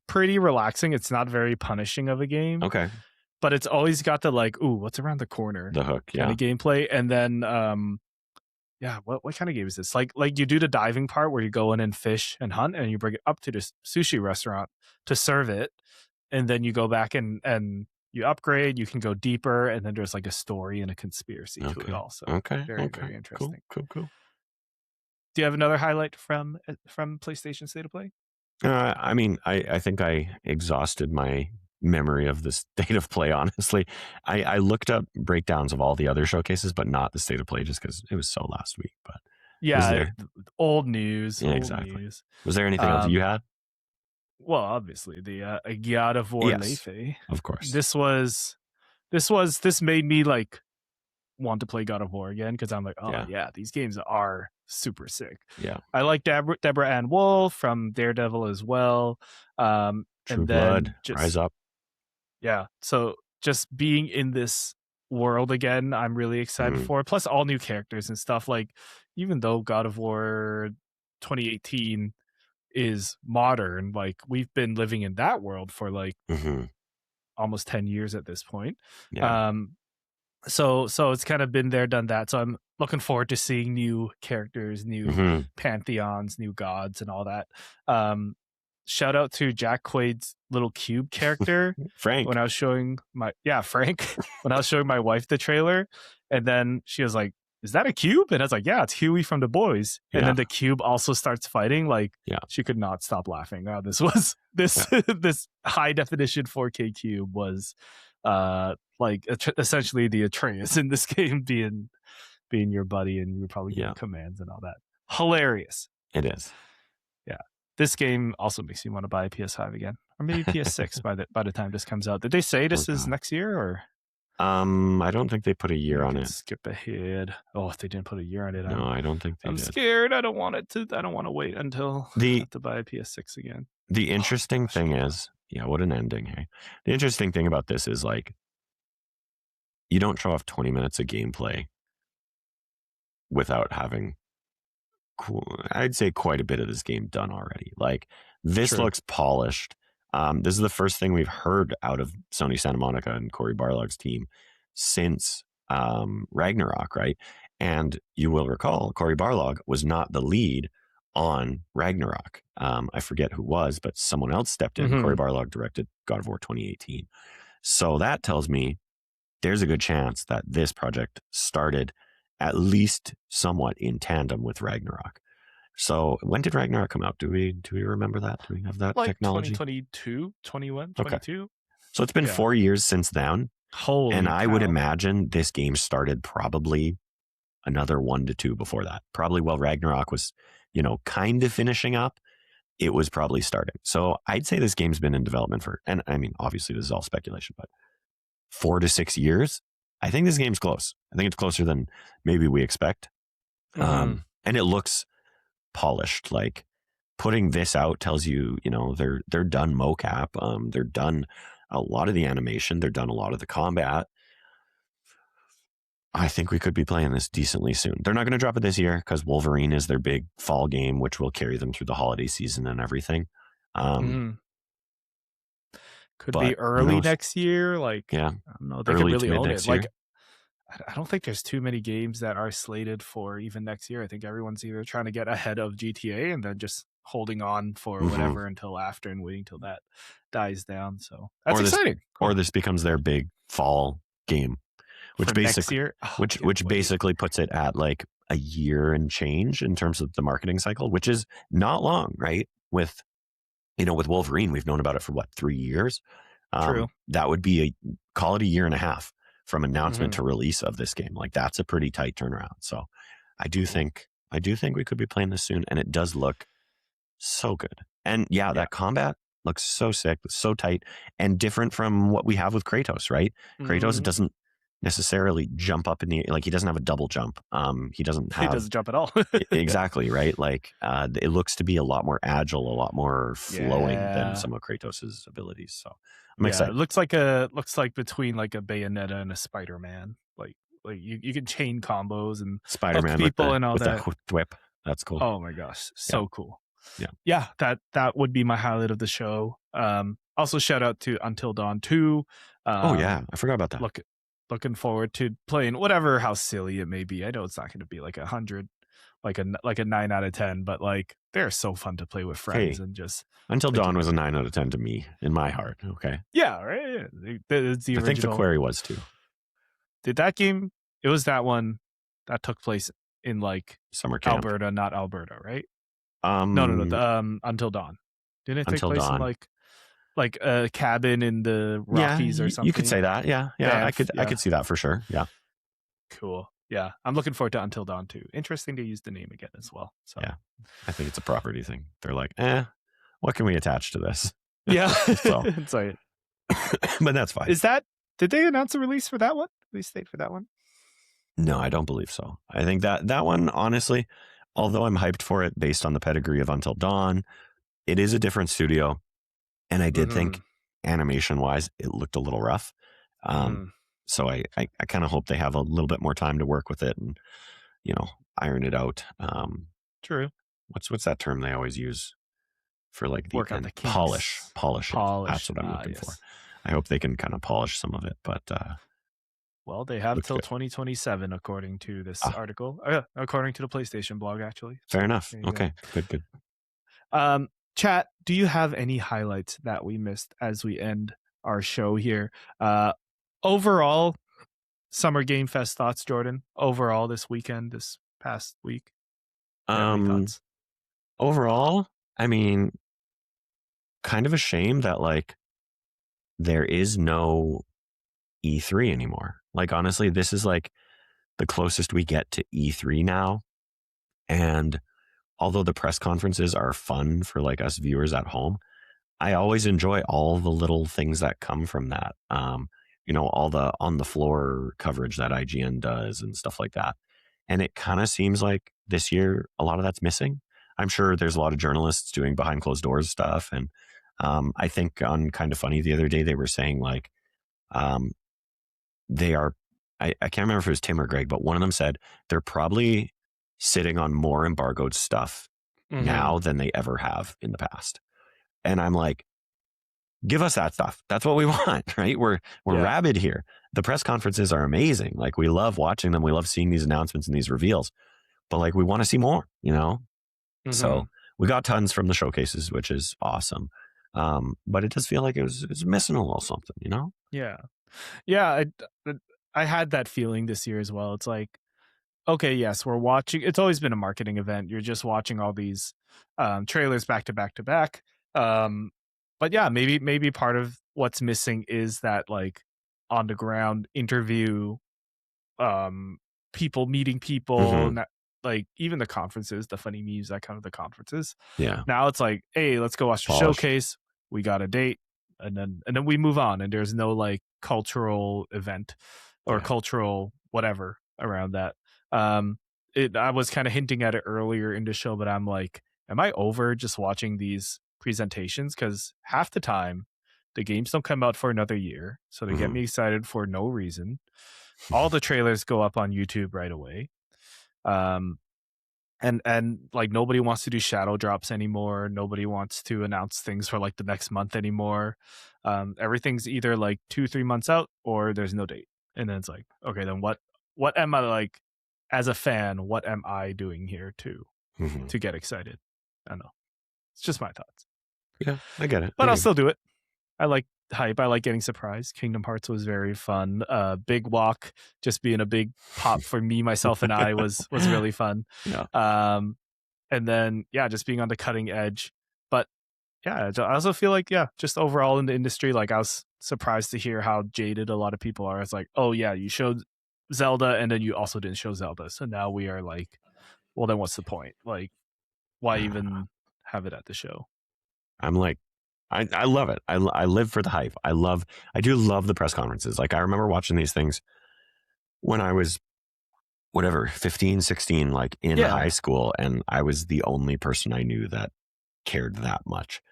[SPEAKER 1] pretty relaxing. It's not very punishing of a game.
[SPEAKER 2] Okay.
[SPEAKER 1] But it's always got the like, ooh, what's around the corner?
[SPEAKER 2] The hook,
[SPEAKER 1] kind of gameplay. And then what kind of game is this? Like you do the diving part where you go in and fish and hunt, and you bring it up to this sushi restaurant to serve it, and then you go back and you upgrade. You can go deeper, and then there's like a story and a conspiracy to it also. Very interesting.
[SPEAKER 2] Cool.
[SPEAKER 1] Do you have another highlight from PlayStation State of Play?
[SPEAKER 2] I mean, I think I exhausted my memory of the State of Play, honestly. I looked up breakdowns of all the other showcases, but not the State of Play, just because it was so last week. But
[SPEAKER 1] old news.
[SPEAKER 2] Yeah, exactly. News. Was there anything else you had?
[SPEAKER 1] Well, obviously the God of War Lefe.
[SPEAKER 2] Of course.
[SPEAKER 1] This made me like want to play God of War again, because I'm like, these games are super sick.
[SPEAKER 2] Yeah,
[SPEAKER 1] I like Deborah Ann Woll from Daredevil as well.
[SPEAKER 2] True Blood, Rise Up.
[SPEAKER 1] Yeah, so just being in this world again, I'm really excited for. Plus, all new characters and stuff. Like, even though God of War 2018 is modern, like we've been living in that world for like almost 10 years at this point.
[SPEAKER 2] Yeah.
[SPEAKER 1] So it's kind of been there, done that. So I'm looking forward to seeing new characters, new pantheons, new gods, and all that. Shout out to Jack Quaid's little cube character,
[SPEAKER 2] Frank.
[SPEAKER 1] When I was showing Frank, when I was showing my wife the trailer, and then she was like, "Is that a cube?" And I was like, "Yeah, it's Huey from The Boys." And then the cube also starts fighting. Like, she could not stop laughing. Oh, this high definition 4K cube was essentially the Atreus in this game, being your buddy, and you would probably give commands and all that. Hilarious.
[SPEAKER 2] It is.
[SPEAKER 1] Yeah. This game also makes me want to buy a PS5 again, or maybe PS6 by the time this comes out. Did they say this is next year, or?
[SPEAKER 2] I don't think they put a year on it.
[SPEAKER 1] Skip ahead. Oh, if they didn't put a year on it,
[SPEAKER 2] no, I don't think they did.
[SPEAKER 1] I'm scared. I don't want to wait until I have to buy a PS6 again.
[SPEAKER 2] The interesting thing is, what an ending, hey? The interesting thing about this is, like, you don't show off 20 minutes of gameplay without having, I'd say, quite a bit of this game done already. Like, this looks polished. This is the first thing we've heard out of Sony Santa Monica and Cory Barlog's team since Ragnarok, right? And you will recall, Cory Barlog was not the lead on Ragnarok. I forget who was, but someone else stepped in. Cory Barlog directed God of War 2018. So that tells me there's a good chance that this project started at least somewhat in tandem with Ragnarok. So when did Ragnarok come out? Do we remember that? Do we have that technology?
[SPEAKER 1] 2022, 21, 22.
[SPEAKER 2] Okay. So it's been 4 years since then.
[SPEAKER 1] Holy
[SPEAKER 2] and I
[SPEAKER 1] cow.
[SPEAKER 2] would imagine this game started probably another 1 to 2 before that. Probably while Ragnarok was, kind of finishing up, it was probably starting. So I'd say this game's been in development for, and I mean, obviously this is all speculation, but 4 to 6 years. I think this game's close. I think it's closer than maybe we expect. And it looks polished. Like, putting this out tells you, they're done mocap. They're done a lot of the animation. They're done a lot of the combat. I think we could be playing this decently soon. They're not going to drop it this year because Wolverine is their big fall game, which will carry them through the holiday season and everything.
[SPEAKER 1] Could be early next year. Like, I don't know. They could really own it. Like, I don't think there's too many games that are slated for even next year. I think everyone's either trying to get ahead of GTA and then just holding on for whatever until after and waiting till that dies down. So that's exciting.
[SPEAKER 2] Or this becomes their big fall game, which basically puts it at like a year and change in terms of the marketing cycle, which is not long, right? With Wolverine, we've known about it for 3 years.
[SPEAKER 1] True.
[SPEAKER 2] That would be call it a year and a half from announcement
[SPEAKER 1] Mm-hmm.
[SPEAKER 2] to release of this game. Like that's a pretty tight turnaround. So I do think we could be playing this soon, and it does look so good. And yeah,
[SPEAKER 1] Yeah.
[SPEAKER 2] that combat looks so sick, so tight, and different from what we have with Kratos, right? Kratos
[SPEAKER 1] Mm-hmm.
[SPEAKER 2] doesn't necessarily jump up in the, like, he doesn't have a double jump. He doesn't
[SPEAKER 1] He
[SPEAKER 2] have
[SPEAKER 1] doesn't jump at all.
[SPEAKER 2] exactly, right? Like it looks to be a lot more agile, a lot more flowing than
[SPEAKER 1] Yeah.
[SPEAKER 2] some of Kratos's abilities. So I'm
[SPEAKER 1] Yeah. It
[SPEAKER 2] excited.
[SPEAKER 1] looks like between like a Bayonetta and a Spider-Man. Like you can chain combos and hook
[SPEAKER 2] Spider-Man
[SPEAKER 1] people and all
[SPEAKER 2] with the
[SPEAKER 1] that.
[SPEAKER 2] whip. That's cool.
[SPEAKER 1] Oh my gosh,
[SPEAKER 2] Yeah.
[SPEAKER 1] so cool.
[SPEAKER 2] Yeah.
[SPEAKER 1] Yeah, that would be my highlight of the show. Also shout out to Until Dawn 2.
[SPEAKER 2] Oh yeah, I forgot about that.
[SPEAKER 1] Looking forward to playing whatever, how silly it may be. I know it's not going to be like 100, like a 9 out of 10, but like they're so fun to play with friends
[SPEAKER 2] Hey,
[SPEAKER 1] and just
[SPEAKER 2] Until
[SPEAKER 1] like
[SPEAKER 2] Dawn was a 9 out of 10 to me in my heart. Okay.
[SPEAKER 1] yeah, right. Yeah. It's the
[SPEAKER 2] I think the
[SPEAKER 1] original.
[SPEAKER 2] Query was too.
[SPEAKER 1] Did that game? It was that one that took place in like
[SPEAKER 2] Summer camp.
[SPEAKER 1] Alberta, not Alberta, right? No. Until Dawn. Didn't it take
[SPEAKER 2] Until
[SPEAKER 1] place in
[SPEAKER 2] Dawn.
[SPEAKER 1] like a cabin in the Rockies or something?
[SPEAKER 2] You could say that. Yeah.
[SPEAKER 1] Banff,
[SPEAKER 2] I could see that for sure. Yeah.
[SPEAKER 1] Cool. Yeah, I'm looking forward to Until Dawn too. Interesting to use the name again as well. So
[SPEAKER 2] yeah, I think it's a property thing. They're like, what can we attach to this?
[SPEAKER 1] Yeah,
[SPEAKER 2] so
[SPEAKER 1] sorry,
[SPEAKER 2] but that's fine.
[SPEAKER 1] Did they announce a release for that one? Release date for that one?
[SPEAKER 2] No, I don't believe so. I think that one, honestly, although I'm hyped for it based on the pedigree of Until Dawn, it is a different studio, and I did think animation wise, it looked a little rough. So I kind of hope they have a little bit more time to work with it and, iron it out.
[SPEAKER 1] True.
[SPEAKER 2] What's that term they always use for like the
[SPEAKER 1] work out the kinks.
[SPEAKER 2] Polish. That's what I'm looking for. I hope they can kind of polish some of it, but
[SPEAKER 1] well, they have till 2027 according to this article. According to the PlayStation blog, actually.
[SPEAKER 2] Fair enough. Okay, good.
[SPEAKER 1] Chat, do you have any highlights that we missed as we end our show here? Overall, Summer Game Fest thoughts, Jordan. Overall, this past week. Thoughts?
[SPEAKER 2] Overall, I mean, kind of a shame that like there is no E3 anymore. Like honestly, this is like the closest we get to E3 now. And although the press conferences are fun for like us viewers at home, I always enjoy all the little things that come from that. All the on the floor coverage that IGN does and stuff like that. And it kind of seems like this year a lot of that's missing. I'm sure there's a lot of journalists doing behind closed doors stuff. And I think on Kind of Funny the other day, they were saying like they are, I can't remember if it was Tim or Greg, but one of them said they're probably sitting on more embargoed stuff now than they ever have in the past. And I'm like, give us that stuff. That's what we want, right? We're rabid here. The press conferences are amazing. Like we love watching them. We love seeing these announcements and these reveals, but like we want to see more, So we got tons from the showcases, which is awesome. But it does feel like it was missing a little something,
[SPEAKER 1] Yeah. I had that feeling this year as well. It's like, okay, yes, we're watching. It's always been a marketing event. You're just watching all these trailers back to back to back. But yeah, maybe part of what's missing is that like on the ground interview, people meeting people, and that, like even the conferences, the funny memes, that kind of the conferences.
[SPEAKER 2] Yeah.
[SPEAKER 1] Now it's like, hey, let's go watch the showcase. We got a date, and then we move on, and there's no like cultural event or cultural whatever around that. I was kind of hinting at it earlier in the show, but I'm like, am I over just watching these presentations? Because half the time the games don't come out for another year, so they get me excited for no reason. All the trailers go up on YouTube right away. And like nobody wants to do shadow drops anymore. Nobody wants to announce things for like the next month anymore. Everything's either like 2-3 months out or there's no date. And then it's like, okay, then what am I like as a fan? What am I doing here to get excited? I don't know. It's just my thoughts.
[SPEAKER 2] Yeah, I get it.
[SPEAKER 1] But I'll still do it. I like hype. I like getting surprised. Kingdom Hearts was very fun. Big Walk just being a big pop for me, myself, and I was really fun.
[SPEAKER 2] Yeah.
[SPEAKER 1] And then just being on the cutting edge. But yeah, I also feel like just overall in the industry, like I was surprised to hear how jaded a lot of people are. It's like, oh yeah, you showed Zelda and then you also didn't show Zelda. So now we are like, well, then what's the point? Like, why even have it at the show?
[SPEAKER 2] I'm like, I love it. I live for the hype. I do love the press conferences. Like, I remember watching these things when I was, whatever, 15, 16, like in high
[SPEAKER 1] Yeah.
[SPEAKER 2] school. And I was the only person I knew that cared that much.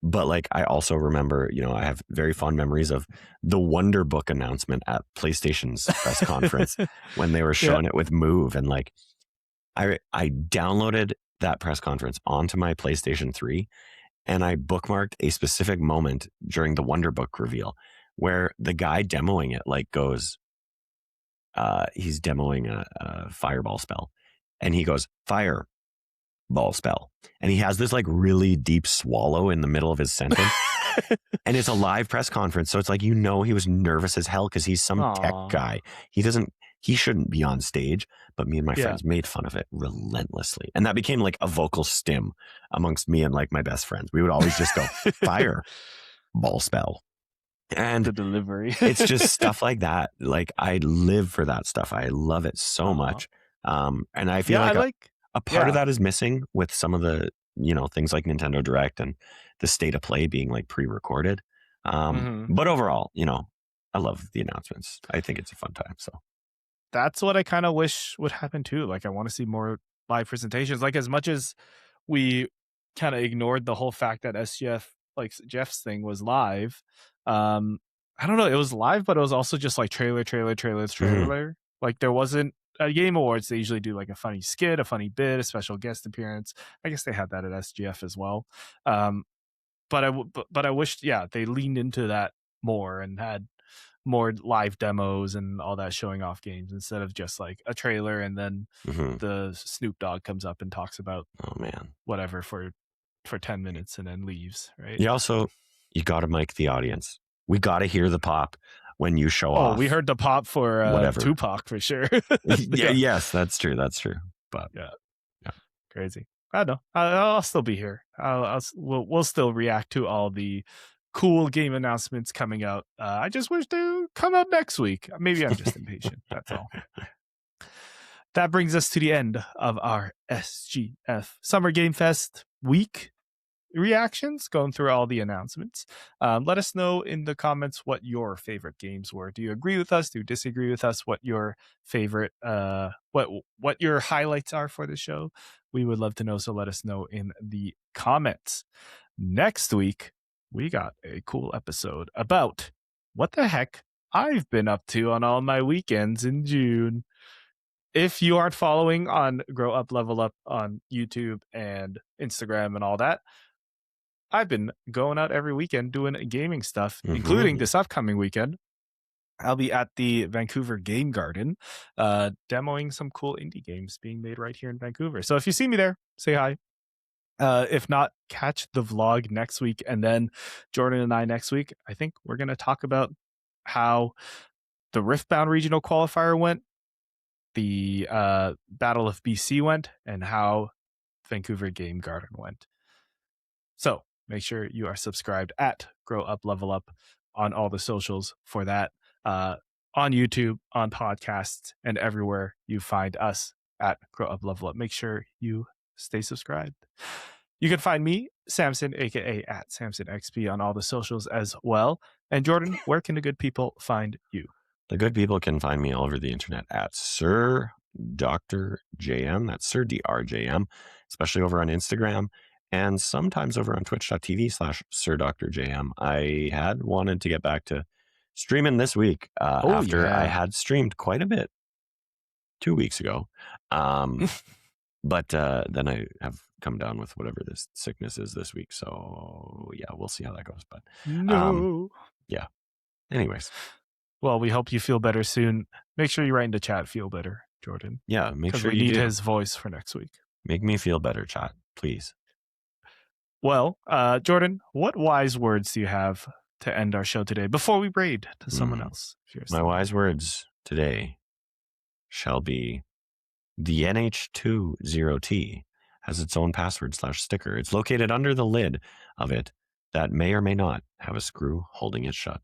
[SPEAKER 2] But like, I also remember, I have very fond memories of the Wonder Book announcement at PlayStation's press conference when they were
[SPEAKER 1] Yeah.
[SPEAKER 2] showing it with Move. And like, I downloaded that press conference onto my PlayStation 3 and I bookmarked a specific moment during the Wonder Book reveal where the guy demoing it like goes, he's demoing a fireball spell and he goes, fire ball spell. And he has this like really deep swallow in the middle of his sentence. And it's a live press conference. So it's like, he was nervous as hell because he's some tech guy. He shouldn't be on stage, but me and my friends made fun of it relentlessly. And that became like a vocal stim amongst me and like my best friends. We would always just go, fire ball spell. And
[SPEAKER 1] the delivery.
[SPEAKER 2] It's just stuff like that. Like, I live for that stuff. I love it so much. And I feel a part of that is missing with some of the, things like Nintendo Direct and the state of play being like pre-recorded. But overall, I love the announcements. I think it's a fun time. So
[SPEAKER 1] that's what I kind of wish would happen too. Like, I want to see more live presentations. Like, as much as we kind of ignored the whole fact that SGF, like Jeff's thing, was live. I don't know, it was live, but it was also just like trailer. Like, there wasn't at Game Awards. They usually do like a funny skit, a funny bit, a special guest appearance. I guess they had that at SGF as well. But I wished, they leaned into that more and had more live demos and all that, showing off games instead of just like a trailer and then the Snoop Dogg comes up and talks about whatever for 10 minutes and then leaves, right?
[SPEAKER 2] You got to mic the audience. We got to hear the pop when you show off.
[SPEAKER 1] Oh, we heard the pop for Tupac for sure.
[SPEAKER 2] Yes, that's true. But
[SPEAKER 1] yeah, crazy. I don't know. I'll still be here. We'll still react to all the cool game announcements coming out. I just wish to come out next week. Maybe I'm just impatient. That's all. That brings us to the end of our SGF Summer Game Fest week reactions, going through all the announcements. Let us know in the comments what your favorite games were. Do you agree with us? Do you disagree with us? What your favorite what your highlights are for the show? We would love to know, so let us know in the comments. Next week, we got a cool episode about what the heck I've been up to on all my weekends in June. If you aren't following on Grow Up Level Up on YouTube and Instagram and all that, I've been going out every weekend doing gaming stuff, including this upcoming weekend. I'll be at the Vancouver Game Garden, demoing some cool indie games being made right here in Vancouver. So if you see me there, say hi. If not, catch the vlog next week. And then Jordan and I next week, I think we're going to talk about how the Riftbound regional qualifier went, the Battle of BC went, and how Vancouver Game Garden went. So make sure you are subscribed at Grow Up Level Up on all the socials for that, on YouTube, on podcasts, and everywhere you find us at Grow Up Level Up. Make sure you stay subscribed. You can find me, Samson, aka at SamsonXP, on all the socials as well. And Jordan, where can the good people find you?
[SPEAKER 2] The good people can find me all over the internet at Sir Dr. JM. That's Sir DRJM, especially over on Instagram and sometimes over on twitch.tv/Sir Dr. JM. I had wanted to get back to streaming this week after I had streamed quite a bit 2 weeks ago. But then I have come down with whatever this sickness is this week. So yeah, we'll see how that goes. But yeah. Anyways.
[SPEAKER 1] Well, we hope you feel better soon. Make sure you write in the chat, feel better, Jordan.
[SPEAKER 2] Yeah, make sure
[SPEAKER 1] we need his voice for next week.
[SPEAKER 2] Make me feel better, chat, please.
[SPEAKER 1] Well, Jordan, what wise words do you have to end our show today before we braid to someone else?
[SPEAKER 2] My wise words today shall be: the NH20T has its own password/sticker. It's located under the lid of it. that may or may not have a screw holding it shut.